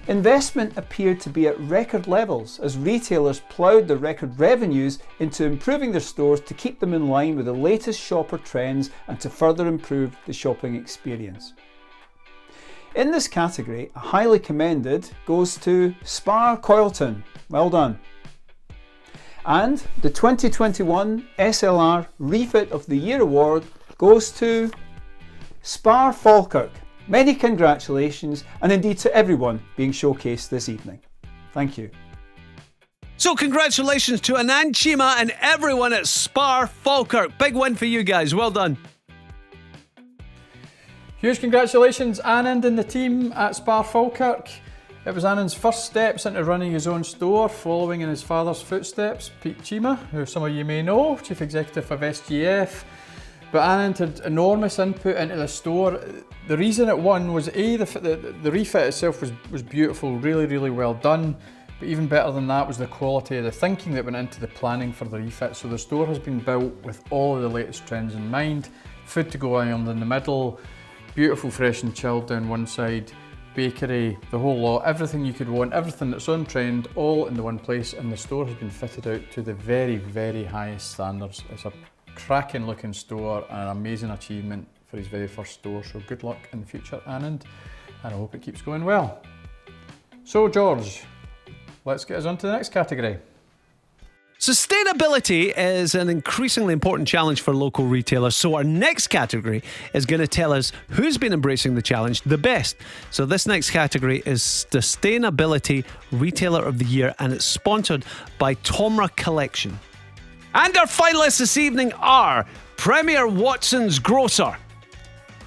Investment appeared to be at record levels as retailers ploughed their record revenues into improving their stores to keep them in line with the latest shopper trends and to further improve the shopping experience. In this category, a highly commended goes to Spar Coylton. Well done. And the 2021 SLR Refit of the Year award goes to Spar Falkirk. Many congratulations, and indeed to everyone being showcased this evening. Thank you. So congratulations to Anand Chima and everyone at Spar Falkirk. Big win for you guys, well done. Huge congratulations Anand and the team at Spar Falkirk. It was Anand's first steps into running his own store, following in his father's footsteps. Pete Chima, who some of you may know, Chief Executive of SGF. But Anand had enormous input into the store. The reason it won was the refit itself was beautiful, really well done. But even better than that was the quality of the thinking that went into the planning for the refit. So the store has been built with all of the latest trends in mind. Food to go on in the middle, beautiful fresh and chilled down one side, bakery, the whole lot, everything you could want, everything that's on trend, all in the one place. And the store has been fitted out to the very highest standards. It's a cracking looking store and an amazing achievement for his very first store, so good luck in the future Anand, and I hope it keeps going well. So George, let's get us on to the next category. Sustainability is an increasingly important challenge for local retailers, so our next category is going to tell us who's been embracing the challenge the best. So this next category is Sustainability Retailer of the Year, and it's sponsored by Tomra Collection. And our finalists this evening are Premier Watson's Grocer,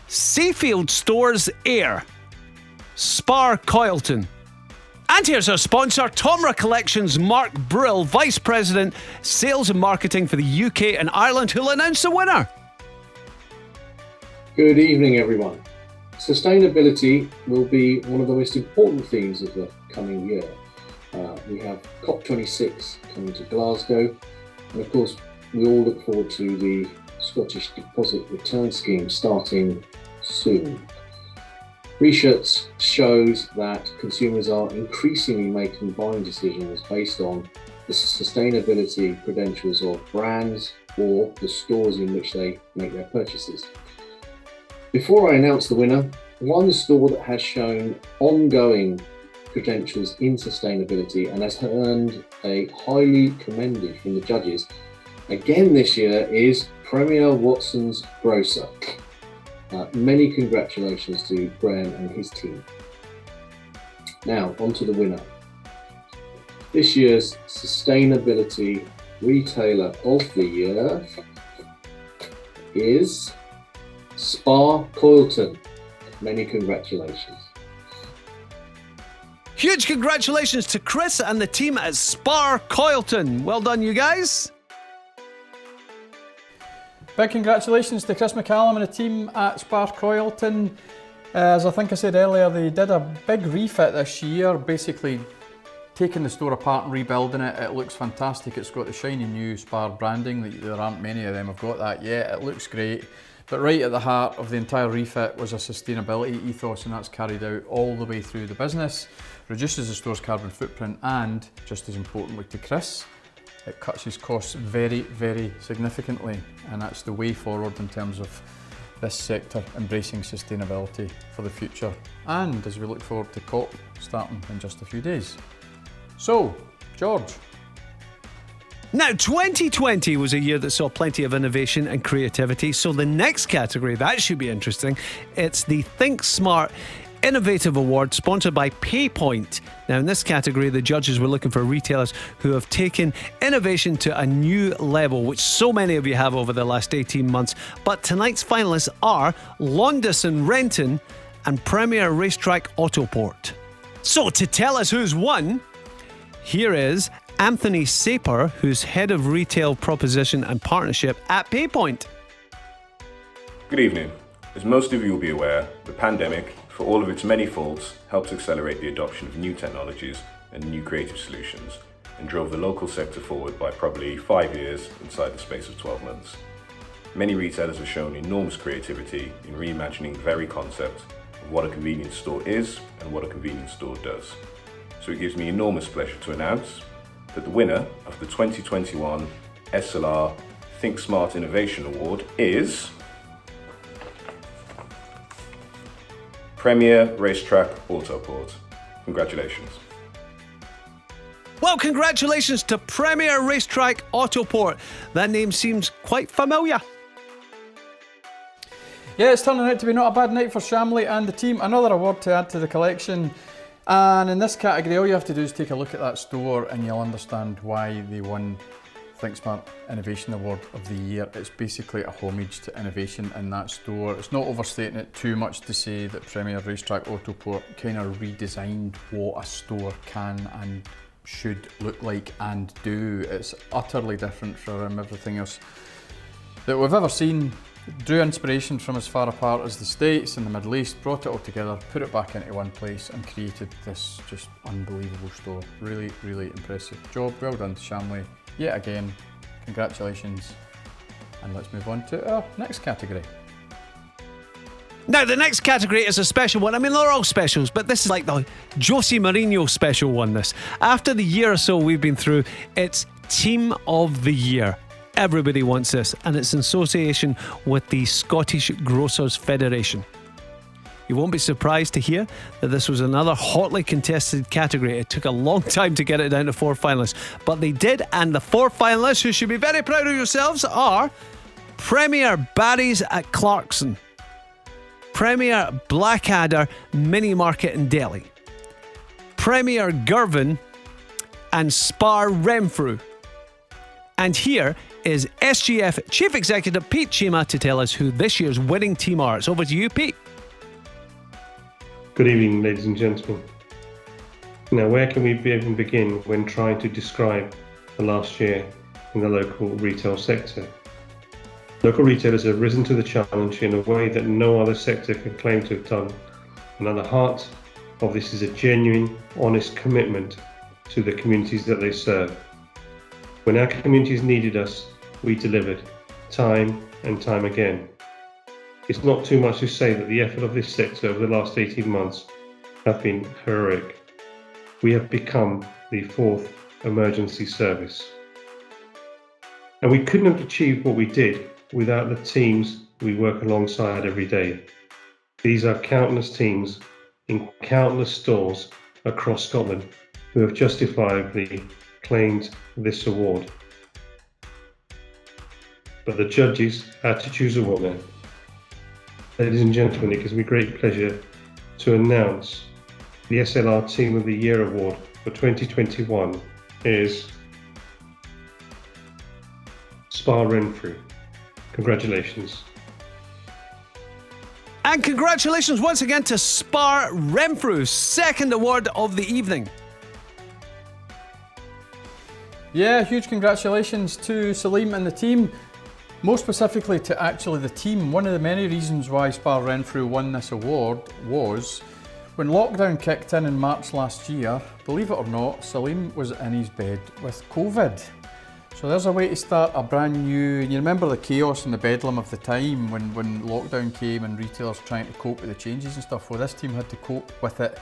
Seafield Stores Air, Spar Coylton. And here's our sponsor, Tomra Collection's Mark Brill, Vice President, Sales and Marketing for the UK and Ireland, who'll announce the winner. Good evening, everyone. Sustainability will be one of the most important themes of the coming year. We have COP26 coming to Glasgow, and of course, we all look forward to the Scottish Deposit Return Scheme starting soon. Research shows that consumers are increasingly making buying decisions based on the sustainability credentials of brands or the stores in which they make their purchases. Before I announce the winner, one store that has shown ongoing credentials in sustainability and has earned a highly commended from the judges again this year is Premier Watson's Grocer. Many congratulations to Graham and his team. Now, on to the winner. This year's Sustainability Retailer of the Year is Spar Coylton. Many congratulations. Huge congratulations to Chris and the team at Spar Coylton. Well done, you guys. Big congratulations to Chris McCallum and the team at Spar Coylton. As I think I said earlier, they did a big refit this year, basically taking the store apart and rebuilding it. It looks fantastic. It's got the shiny new Spar branding. There aren't many of them have got that yet. It looks great. But right at the heart of the entire refit was a sustainability ethos, and that's carried out all the way through the business. Reduces the store's carbon footprint and, just as importantly to Chris, it cuts his costs very, very significantly, and that's the way forward in terms of this sector embracing sustainability for the future, and as we look forward to COP starting in just a few days. So, George. Now, 2020 was a year that saw plenty of innovation and creativity, so the next category, that should be interesting. It's the Think Smart Innovative Award, sponsored by PayPoint. Now, in this category, the judges were looking for retailers who have taken innovation to a new level, which so many of you have over the last 18 months. But tonight's finalists are Londis and Renton and Premier Racetrack Autoport. So, to tell us who's won, here is Antony Saper, who's Head of Retail Proposition and Partnership at PayPoint. Good evening. As most of you will be aware, the pandemic, for all of its many faults, helped accelerate the adoption of new technologies and new creative solutions, and drove the local sector forward by probably 5 years inside the space of 12 months. Many retailers have shown enormous creativity in reimagining the very concept of what a convenience store is and what a convenience store does. So it gives me enormous pleasure to announce that the winner of the 2021 SLR Think Smart Innovation Award is Premier Racetrack Autoport. Congratulations. Well, congratulations to Premier Racetrack Autoport. That name seems quite familiar. Yeah, it's turning out to be not a bad night for Shamley and the team. Another award to add to the collection. And in this category, all you have to do is take a look at that store and you'll understand why they won Think Smart Innovation Award of the Year. It's basically a homage to innovation in that store. It's not overstating it too much to say that Premier Racetrack Autoport kind of redesigned what a store can and should look like and do. It's utterly different from everything else that we've ever seen. Drew inspiration from as far apart as the States and the Middle East, brought it all together, put it back into one place and created this just unbelievable store. Really, really impressive job. Well done to Shamley. Yet again, congratulations. And let's move on to our next category. Now, the next category is a special one. I mean, they're all specials, but this is like the Jose Mourinho special one, this. After the year or so we've been through, it's Team of the Year. Everybody wants this, and it's in association with the Scottish Grocers Federation. You won't be surprised to hear that this was another hotly contested category. It took a long time to get it down to 4 finalists, but they did, and the 4 finalists, who should be very proud of yourselves, are Premier Barry's at Clarkson, Premier Blackadder Mini Market in Delhi, Premier Girvan and Spar Renfrew. And here is SGF Chief Executive Pete Chima to tell us who this year's winning team are. It's over to you, Pete. Good evening, ladies and gentlemen. Now, where can we even begin when trying to describe the last year in the local retail sector? Local retailers have risen to the challenge in a way that no other sector can claim to have done. And at the heart of this is a genuine, honest commitment to the communities that they serve. When our communities needed us, we delivered, time and time again. It's not too much to say that the effort of this sector over the last 18 months have been heroic. We have become the 4th emergency service. And we couldn't have achieved what we did without the teams we work alongside every day. These are countless teams in countless stores across Scotland who have justifiably claimed this award. But the judges had to choose a winner. Ladies and gentlemen, it gives me great pleasure to announce the SLR Team of the Year Award for 2021 is Spar Renfrew. Congratulations. And congratulations once again to Spar Renfrew, second award of the evening. Yeah, huge congratulations to Salim and the team. More specifically to actually the team. One of the many reasons why Spar Renfrew won this award was when lockdown kicked in March last year, believe it or not, Salim was in his bed with COVID. So there's a way to start a brand new, you remember the chaos and the bedlam of the time when lockdown came and retailers trying to cope with the changes and stuff. Well, this team had to cope with it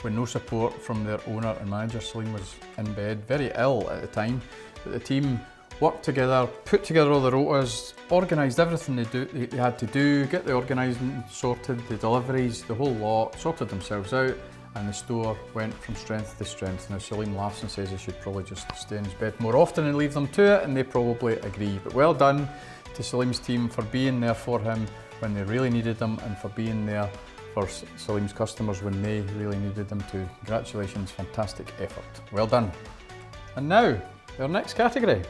with no support from their owner and manager. Salim was in bed, very ill at the time, but the team worked together, put together all the rotas, organised everything they had to do, get the organising sorted, the deliveries, the whole lot, sorted themselves out, and the store went from strength to strength. Now Salim laughs and says he should probably just stay in his bed more often and leave them to it, and they probably agree. But well done to Salim's team for being there for him when they really needed them, and for being there for Salim's customers when they really needed them too. Congratulations, fantastic effort. Well done. And now, our next category.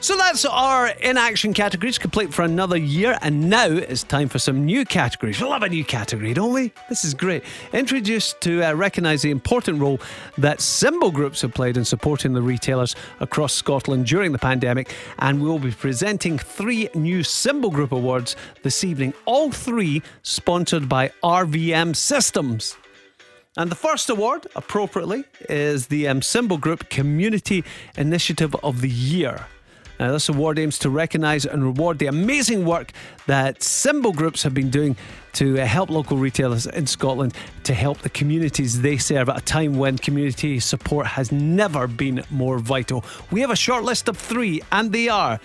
So that's our in-action categories complete for another year, and now it's time for some new categories. We love a new category, don't we? This is great. Introduced to recognise the important role that symbol groups have played in supporting the retailers across Scotland during the pandemic, and we'll be presenting 3 new symbol group awards this evening, all 3 sponsored by RVM Systems. And the first award, appropriately, is the Symbol Group Community Initiative of the Year. Now, this award aims to recognise and reward the amazing work that symbol groups have been doing to help local retailers in Scotland to help the communities they serve at a time when community support has never been more vital. We have a short list of 3, and they are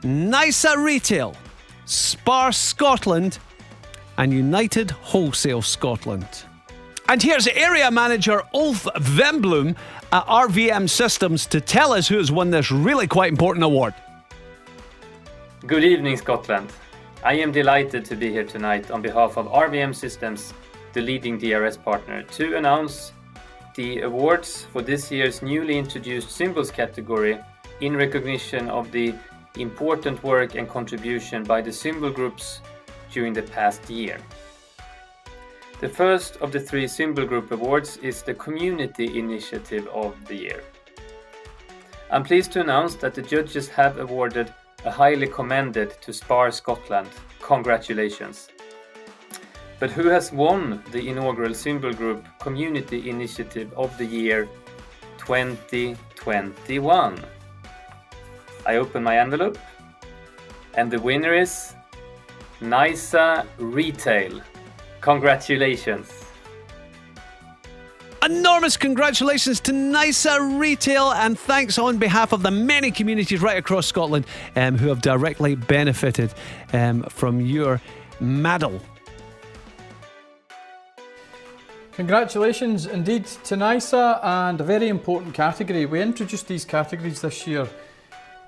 NISA Retail, Spar Scotland and United Wholesale Scotland. And here's Area Manager Ulf Vemblom at RVM Systems to tell us who has won this really quite important award. Good evening, Scotland. I am delighted to be here tonight on behalf of RVM Systems, the leading DRS partner, to announce the awards for this year's newly introduced symbols category in recognition of the important work and contribution by the symbol groups during the past year. The first of the 3 symbol group awards is the Community Initiative of the Year. I'm pleased to announce that the judges have awarded a highly commended to Spar Scotland. Congratulations. But who has won the inaugural symbol group Community Initiative of the Year 2021? I open my envelope, and the winner is NISA Retail. Congratulations. Enormous congratulations to NISA Retail, and thanks on behalf of the many communities right across Scotland who have directly benefited from your medal. Congratulations indeed to NISA, and a very important category. We introduced these categories this year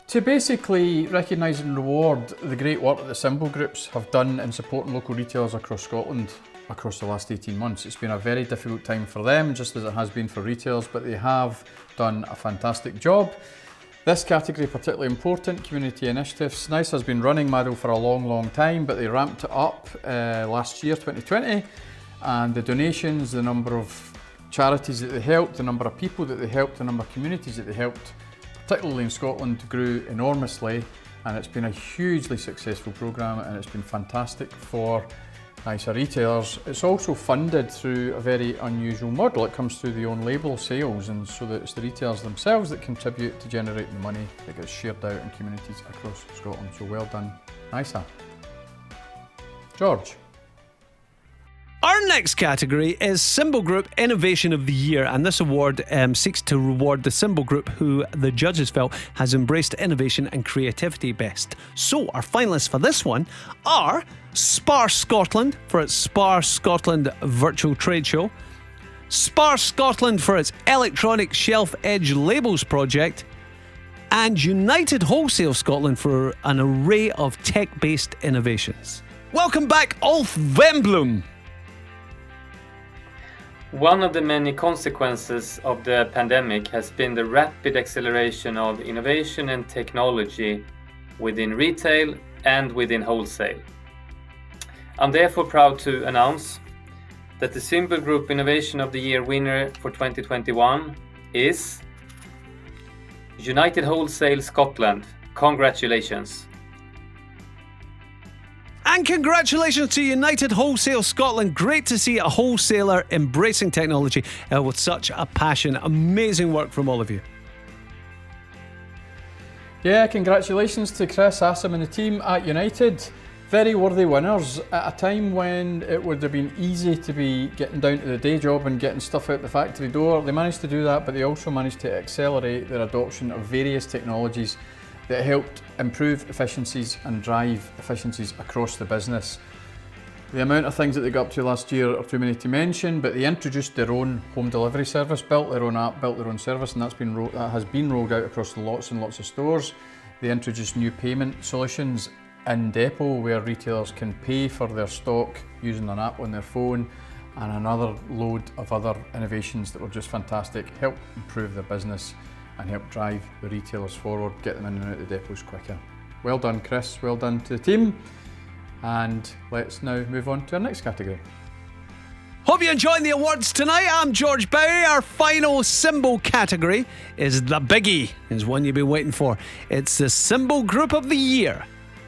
to basically recognise and reward the great work that the symbol groups have done in supporting local retailers across Scotland across the last 18 months. It's been a very difficult time for them, just as it has been for retailers, but they have done a fantastic job. This category particularly important, community initiatives. NISA has been running Mado for a long time, but they ramped it up last year, 2020, and the donations, the number of charities that they helped, the number of people that they helped, the number of communities that they helped, particularly in Scotland, grew enormously, and it's been a hugely successful programme, and it's been fantastic for NISA retailers. It's also funded through a very unusual model. It comes through the own label sales, and so that it's the retailers themselves that contribute to generate the money that gets shared out in communities across Scotland. So well done, NISA. George. Our next category is Symbol Group Innovation of the Year, and this award seeks to reward the Symbol Group who the judges felt has embraced innovation and creativity best. So our finalists for this one are SPAR Scotland for its SPAR Scotland Virtual Trade Show, SPAR Scotland for its Electronic Shelf Edge Labels project, and United Wholesale Scotland for an array of tech-based innovations. Welcome back, Ulf Wemblum. One of the many consequences of the pandemic has been the rapid acceleration of innovation and technology within retail and within wholesale. I'm therefore proud to announce that the Symbol Group Innovation of the Year winner for 2021 is United Wholesale Scotland. Congratulations. And congratulations to United Wholesale Scotland. Great to see a wholesaler embracing technology with such a passion. Amazing work from all of you. Yeah, congratulations to Chris, Assam and the team at United. Very worthy winners at a time when it would have been easy to be getting down to the day job and getting stuff out the factory door. They managed to do that, but they also managed to accelerate their adoption of various technologies that helped improve efficiencies and drive efficiencies across the business. The amount of things that they got up to last year are too many to mention, but they introduced their own home delivery service, built their own app, built their own service, and that has been rolled out across lots and lots of stores. They introduced new payment solutions in depot where retailers can pay for their stock using an app on their phone, and another load of other innovations that were just fantastic, help improve their business and help drive the retailers forward, get them in and out of the depots quicker. Well done, Chris, well done to the team. And let's now move on to our next category. Hope you're enjoying the awards tonight. I'm George Bowie. Our final symbol category is the biggie, is one you've been waiting for. It's the Symbol Group of the Year.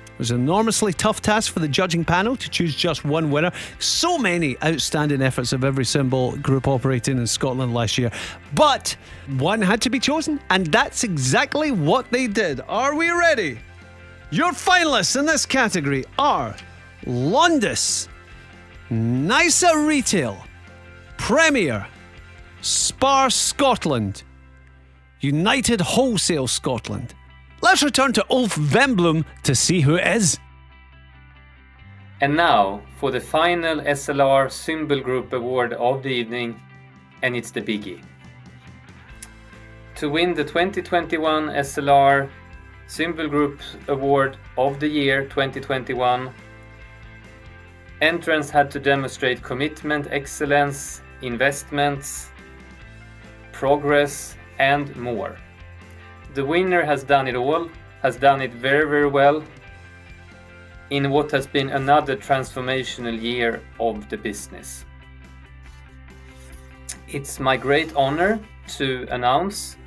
It was an enormously tough task for the judging panel to choose just one winner. So many outstanding efforts of every symbol group operating in Scotland last year. But one had to be chosen, and that's exactly what they did. Are we ready? Your finalists in this category are Londis, NISA Retail, Premier, SPAR Scotland, United Wholesale Scotland. Let's return to Ulf Wemblum to see who it is. And now for the final SLR Symbol Group Award of the evening, and it's the biggie. To win the 2021 SLR Symbol Group Award of the Year 2021, entrants had to demonstrate commitment, excellence, investments, progress, and more. The winner has done it all, has done it very, very well in what has been another transformational year of the business. It's my great honor to announce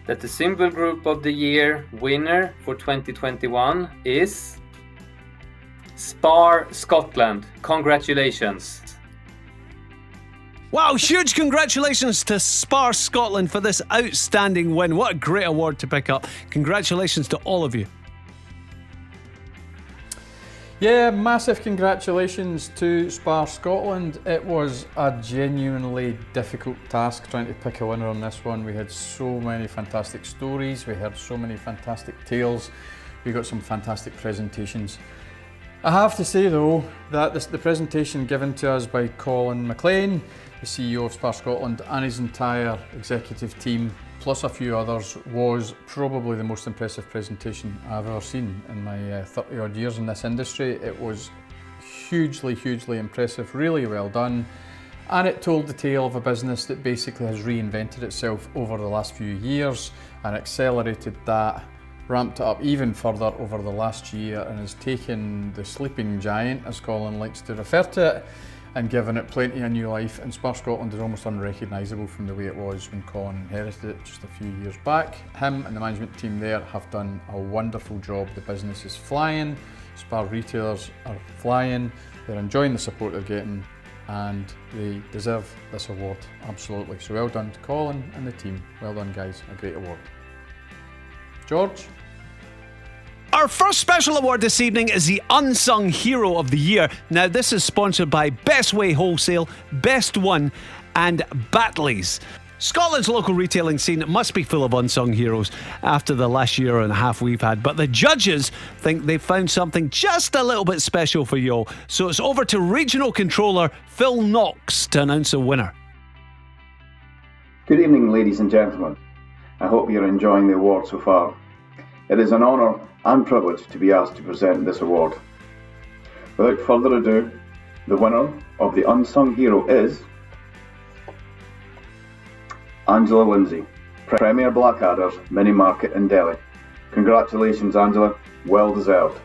that the Symbol Group of the Year winner for 2021 is SPAR Scotland. Congratulations. Wow, huge congratulations to SPAR Scotland for this outstanding win. What a great award to pick up. Congratulations to all of you. Yeah, massive congratulations to SPAR Scotland. It was a genuinely difficult task trying to pick a winner on this one. We had so many fantastic stories, we heard so many fantastic tales, we got some fantastic presentations. I have to say though that the presentation given to us by Colin McLean, the CEO of Spar Scotland, and his entire executive team, plus a few others, was probably the most impressive presentation I've ever seen in my 30 odd years in this industry. It was hugely impressive, really well done, and it told the tale of a business that basically has reinvented itself over the last few years and accelerated that, ramped it up even further over the last year, and has taken the sleeping giant, as Colin likes to refer to it, and given it plenty of new life. And Spar Scotland is almost unrecognisable from the way it was when Colin inherited it just a few years back. Him and the management team there have done a wonderful job. The business is flying, Spar retailers are flying, they're enjoying the support they're getting, and they deserve this award, absolutely. So well done to Colin and the team. Well done guys, a great award. George? Our first special award this evening is the Unsung Hero of the Year. Now, this is sponsored by Best Way Wholesale, Best One, and Begley's. Scotland's local retailing scene must be full of unsung heroes after the last year and a half we've had, but the judges think they've found something just a little bit special for you all. So it's over to Regional Controller Phil Knox to announce a winner. Good evening, ladies and gentlemen. I hope you're enjoying the award so far. It is an honour and privilege to be asked to present this award. Without further ado, the winner of the Unsung Hero is Angela Lindsay, Premier Blackadder's Mini Market in Delhi. Congratulations, Angela. Well deserved.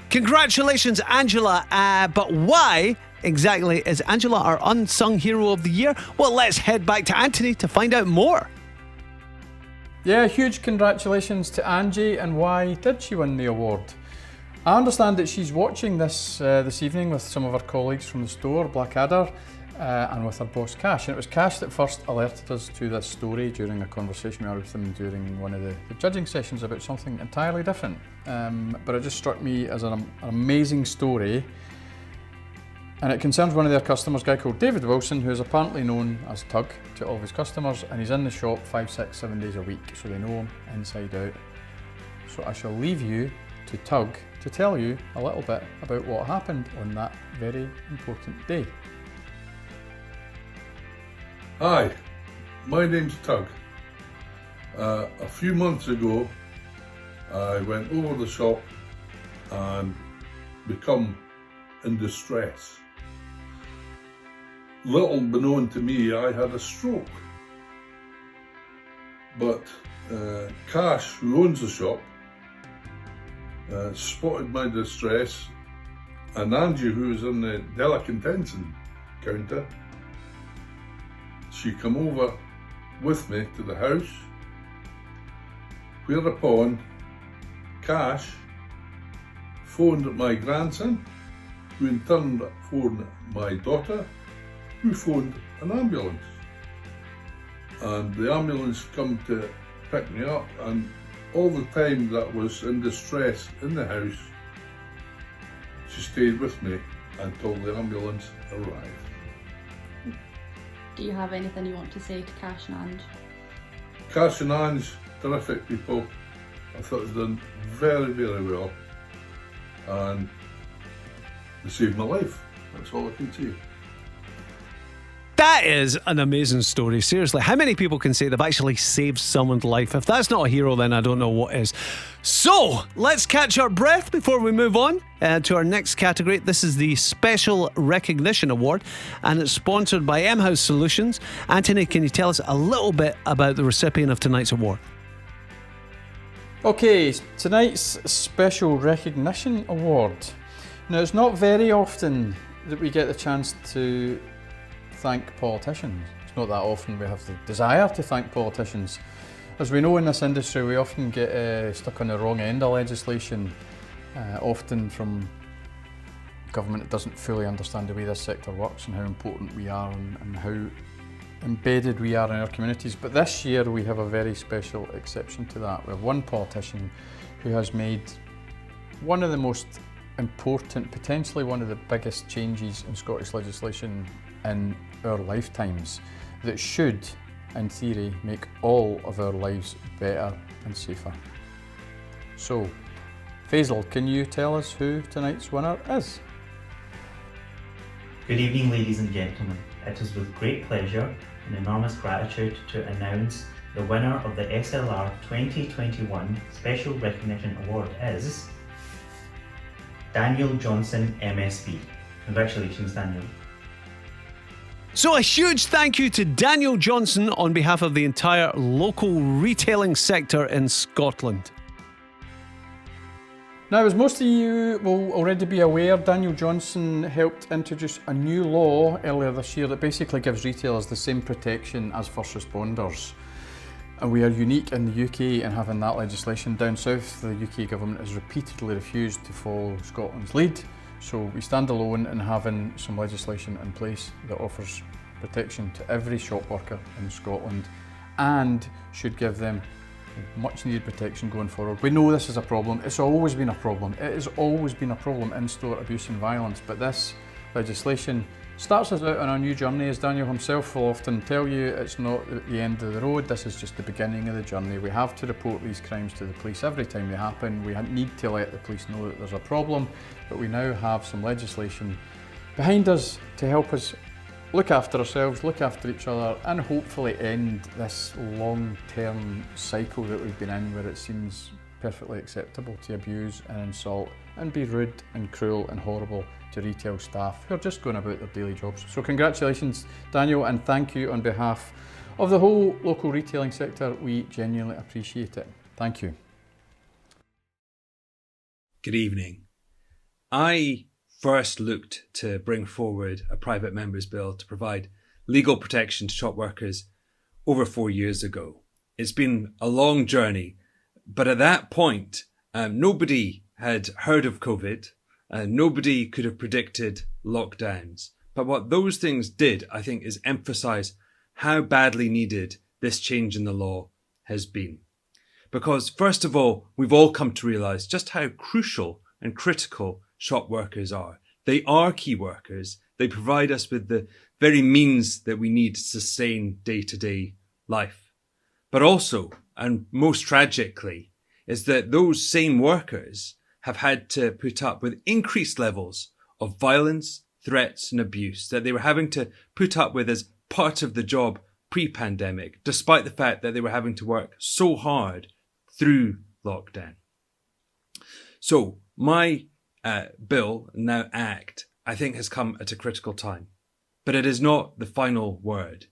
Congratulations, Angela. But why exactly is Angela our Unsung Hero of the Year? Well, let's head back to Antony to find out more. Yeah, huge congratulations to Angie. And why did she win the award? I understand that she's watching this evening with some of her colleagues from the store, Blackadder, and with her boss Cash. And it was Cash that first alerted us to this story during a conversation we had with them during one of the judging sessions about something entirely different. But it just struck me as an amazing story. And it concerns one of their customers, a guy called David Wilson, who is apparently known as Tug to all of his customers, and he's in the shop 5, 6, 7 days a week, so they know him inside out. So I shall leave you to Tug to tell you a little bit about what happened on that very important day. Hi, my name's Tug. A few months ago, I went over the shop and become in distress. Little beknown to me, I had a stroke. But Cash, who owns the shop, spotted my distress, and Angie, who was in the delicatessen counter, she come over with me to the house, whereupon Cash phoned my grandson, who in turn phoned my daughter, who phoned an ambulance. And the ambulance come to pick me up, and all the time that I was in distress in the house, she stayed with me until the ambulance arrived. Do you have anything you want to say to Cash and Ange? Cash and Ange, terrific people. I thought they've done very, very well. And they saved my life. That's all I can say. That is an amazing story. Seriously, how many people can say they've actually saved someone's life? If that's not a hero, then I don't know what is. So, let's catch our breath before we move on to our next category. This is the Special Recognition Award, and it's sponsored by M-House Solutions. Antony, can you tell us a little bit about the recipient of tonight's award? Okay, tonight's Special Recognition Award. Now, it's not very often that we get the chance to thank politicians. It's not that often we have the desire to thank politicians. As we know in this industry, we often get stuck on the wrong end of legislation, often from government that doesn't fully understand the way this sector works and how important we are and how embedded we are in our communities. But this year we have a very special exception to that. We have one politician who has made one of the most important, potentially one of the biggest changes in Scottish legislation in our lifetimes that should, in theory, make all of our lives better and safer. So, Faisal, can you tell us who tonight's winner is? Good evening, ladies and gentlemen. It is with great pleasure and enormous gratitude to announce the winner of the SLR 2021 Special Recognition Award is Daniel Johnson, MSP. Congratulations, Daniel. So a huge thank you to Daniel Johnson on behalf of the entire local retailing sector in Scotland. Now, as most of you will already be aware, Daniel Johnson helped introduce a new law earlier this year that basically gives retailers the same protection as first responders. And we are unique in the UK in having that legislation. Down south, the UK government has repeatedly refused to follow Scotland's lead. So we stand alone in having some legislation in place that offers protection to every shop worker in Scotland and should give them much needed protection going forward. We know this is a problem. It's always been a problem. It has always been a problem, in-store abuse and violence, but this legislation starts us out on a new journey. As Daniel himself will often tell you, it's not the end of the road, this is just the beginning of the journey. We have to report these crimes to the police every time they happen. We need to let the police know that there's a problem, but we now have some legislation behind us to help us look after ourselves, look after each other, and hopefully end this long-term cycle that we've been in where it seems perfectly acceptable to abuse and insult and be rude and cruel and horrible to retail staff who are just going about their daily jobs. So congratulations, Daniel, and thank you on behalf of the whole local retailing sector. We genuinely appreciate it. Thank you. Good evening. I first looked to bring forward a private member's bill to provide legal protection to shop workers over 4 years ago. It's been a long journey, but at that point, nobody had heard of COVID, nobody could have predicted lockdowns. But what those things did, I think, is emphasise how badly needed this change in the law has been. Because first of all, we've all come to realise just how crucial and critical shop workers are. They are key workers. They provide us with the very means that we need to sustain day-to-day life. But also, and most tragically, is that those same workers have had to put up with increased levels of violence, threats and abuse that they were having to put up with as part of the job pre-pandemic, despite the fact that they were having to work so hard through lockdown. So my bill, now Act, I think has come at a critical time. But it is not the final word.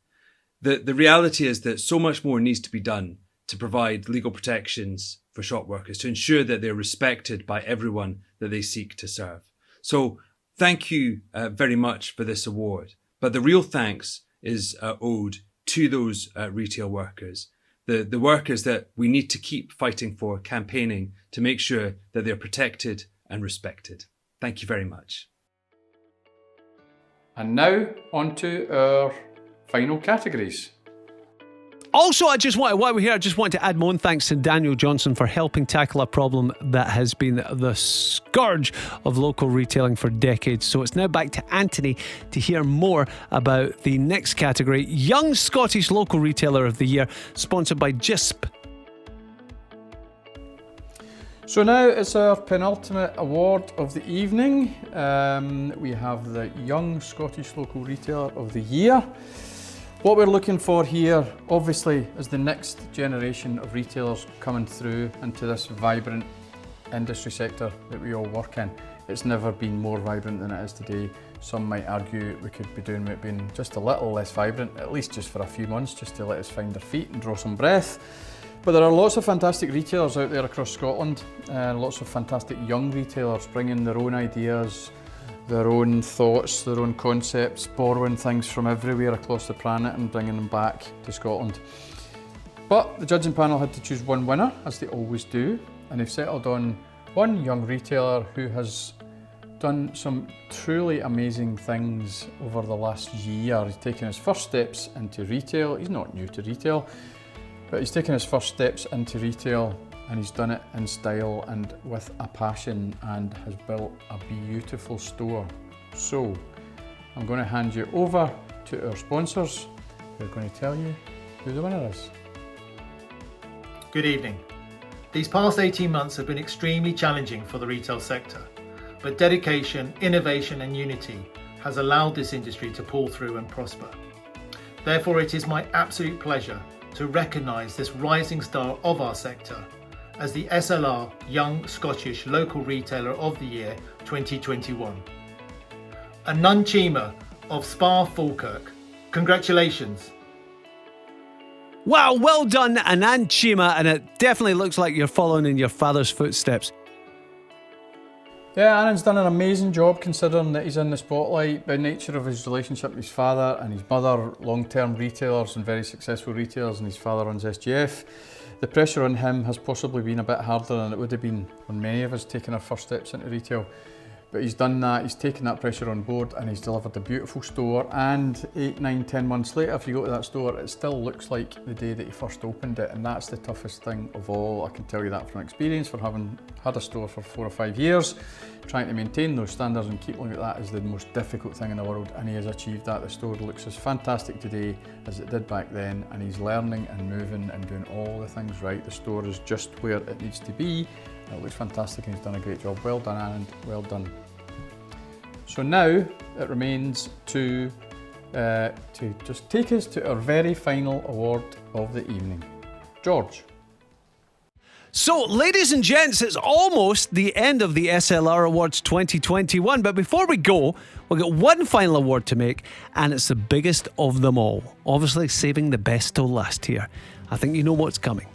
The reality is that so much more needs to be done to provide legal protections for shop workers, to ensure that they're respected by everyone that they seek to serve. So thank you very much for this award. But the real thanks is owed to those retail workers, the workers that we need to keep fighting for, campaigning to make sure that they're protected and respected. Thank you very much. And now on to our final categories. Also, while we're here, I just want to add my own thanks to Daniel Johnson for helping tackle a problem that has been the scourge of local retailing for decades. So it's now back to Antony to hear more about the next category, Young Scottish Local Retailer of the Year, sponsored by Gisp. So now it's our penultimate award of the evening. We have the Young Scottish Local Retailer of the Year. What we're looking for here, obviously, is the next generation of retailers coming through into this vibrant industry sector that we all work in. It's never been more vibrant than it is today. Some might argue we could be doing with it being just a little less vibrant, at least just for a few months, just to let us find our feet and draw some breath. But there are lots of fantastic retailers out there across Scotland, lots of fantastic young retailers bringing their own ideas, their own thoughts, their own concepts, borrowing things from everywhere across the planet and bringing them back to Scotland. But the judging panel had to choose one winner, as they always do, and they've settled on one young retailer who has done some truly amazing things over the last year. He's taken his first steps into retail. He's not new to retail, but he's taken his first steps into retail and he's done it in style and with a passion and has built a beautiful store. So I'm going to hand you over to our sponsors who are going to tell you who the winner is. Good evening. These past 18 months have been extremely challenging for the retail sector, but dedication, innovation and unity has allowed this industry to pull through and prosper. Therefore, it is my absolute pleasure to recognise this rising star of our sector as the SLR Young Scottish Local Retailer of the Year 2021. Anand Chima of Spa Falkirk, congratulations. Wow, well done, Anand Chima, and it definitely looks like you're following in your father's footsteps. Yeah, Anand's done an amazing job considering that he's in the spotlight by nature of his relationship with his father and his mother, long-term retailers and very successful retailers, and his father runs SGF. The pressure on him has possibly been a bit harder than it would have been on many of us taking our first steps into retail. But he's done that, he's taken that pressure on board and he's delivered a beautiful store, and 8, 9, 10 months later, if you go to that store, it still looks like the day that he first opened it, and that's the toughest thing of all. I can tell you that from experience, for having had a store for 4 or 5 years. Trying to maintain those standards and keep looking at that is the most difficult thing in the world, and he has achieved that. The store looks as fantastic today as it did back then, and he's learning and moving and doing all the things right. The store is just where it needs to be. It looks fantastic and he's done a great job. Well done, Anand, well done. So now it remains to just take us to our very final award of the evening. George. So, ladies and gents, it's almost the end of the SLR Awards 2021, but before we go, we've got one final award to make, and it's the biggest of them all. Obviously, saving the best till last here. I think you know what's coming.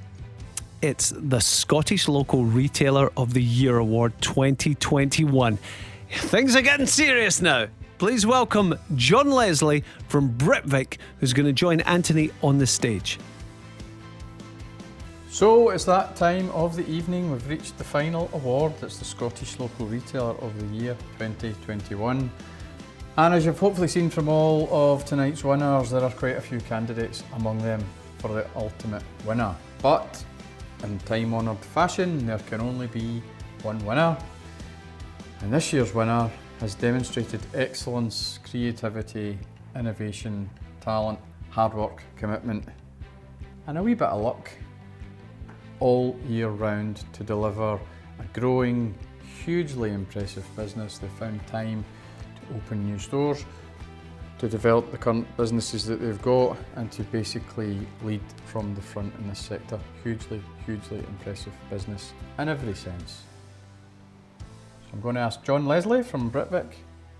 It's the Scottish Local Retailer of the Year Award 2021. Things are getting serious now. Please welcome John Leslie from Britvic, who's going to join Antony on the stage. So it's that time of the evening. We've reached the final award. It's the Scottish Local Retailer of the Year 2021. And as you've hopefully seen from all of tonight's winners, there are quite a few candidates among them for the ultimate winner. But in time-honoured fashion, there can only be one winner. And this year's winner has demonstrated excellence, creativity, innovation, talent, hard work, commitment, and a wee bit of luck all year round to deliver a growing, hugely impressive business. They found time to open new stores, to develop the current businesses that they've got, and to basically lead from the front in this sector. Hugely, hugely impressive business in every sense. So I'm going to ask John Leslie from Britvic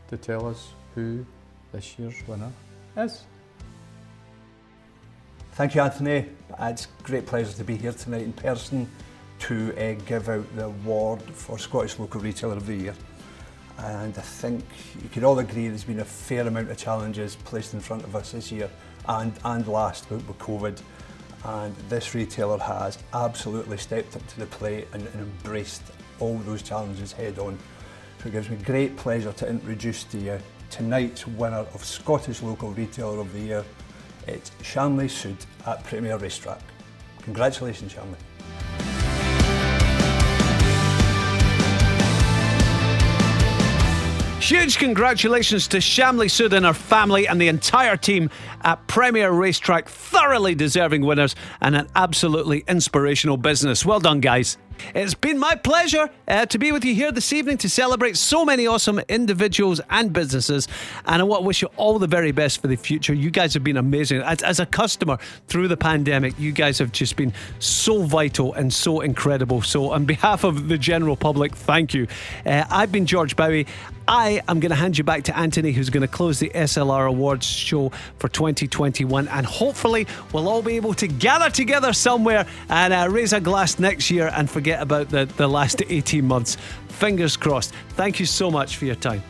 to tell us who this year's winner is. Thank you, Anthony. It's a great pleasure to be here tonight in person to give out the award for Scottish Local Retailer of the Year. And I think you could all agree there's been a fair amount of challenges placed in front of us this year and last with COVID. And this retailer has absolutely stepped up to the plate and embraced all those challenges head on. So it gives me great pleasure to introduce to you tonight's winner of Scottish Local Retailer of the Year. It's Shanley Sood at Premier Racetrack. Congratulations, Shanley. Huge congratulations to Shamley Sood and her family and the entire team at Premier Racetrack. Thoroughly deserving winners and an absolutely inspirational business. Well done, guys. It's been my pleasure to be with you here this evening to celebrate so many awesome individuals and businesses, and I want to wish you all the very best for the future. You guys have been amazing. As a customer through the pandemic, you guys have just been so vital and so incredible. So on behalf of the general public, thank you. I've been George Bowie. I am going to hand you back to Antony, who's going to close the SLR Awards show for 2021, and hopefully we'll all be able to gather together somewhere and raise a glass next year and forget about the last 18 months. Fingers crossed. Thank you so much for your time.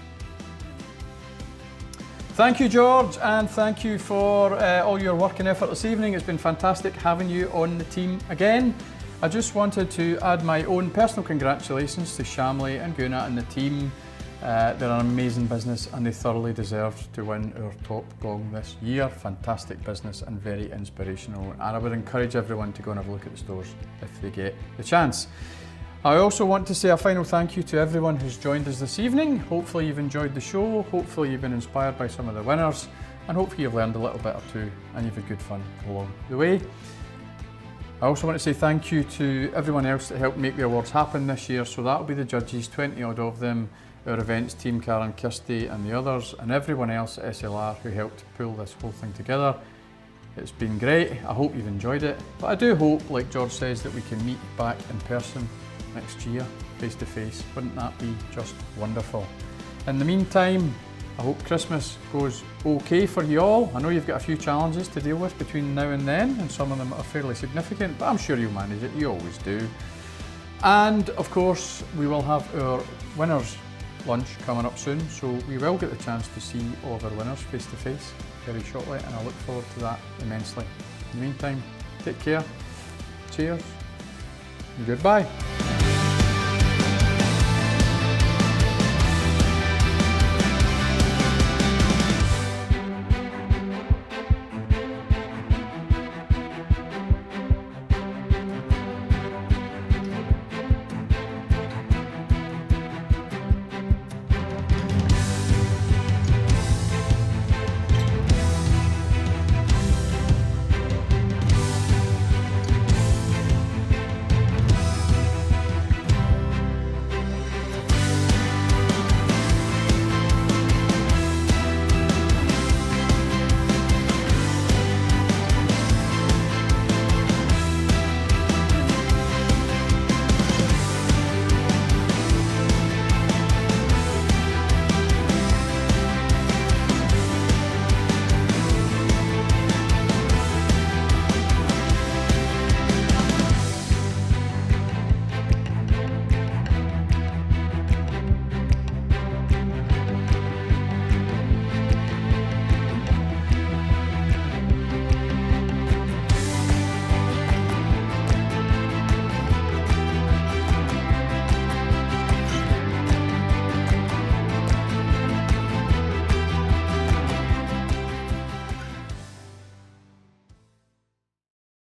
Thank you, George, and thank you for all your work and effort this evening. It's been fantastic having you on the team again. I just wanted to add my own personal congratulations to Shamley and Guna and the team. They're an amazing business and they thoroughly deserve to win our top gong this year. Fantastic business and very inspirational, and I would encourage everyone to go and have a look at the stores if they get the chance. I also want to say a final thank you to everyone who's joined us this evening. Hopefully you've enjoyed the show, hopefully you've been inspired by some of the winners, and hopefully you've learned a little bit or two and you've had good fun along the way. I also want to say thank you to everyone else that helped make the awards happen this year. So that'll be the judges, 20 odd of them, our events team, Karen, Kirsty and the others, and everyone else at SLR who helped pull this whole thing together. It's been great. I hope you've enjoyed it. But I do hope, like George says, that we can meet back in person next year, face to face. Wouldn't that be just wonderful? In the meantime, I hope Christmas goes okay for you all. I know you've got a few challenges to deal with between now and then, and some of them are fairly significant, but I'm sure you'll manage it. You always do. And of course, we will have our winners lunch coming up soon, so we will get the chance to see all of our winners face to face very shortly, and I look forward to that immensely. In the meantime, take care, cheers, and goodbye.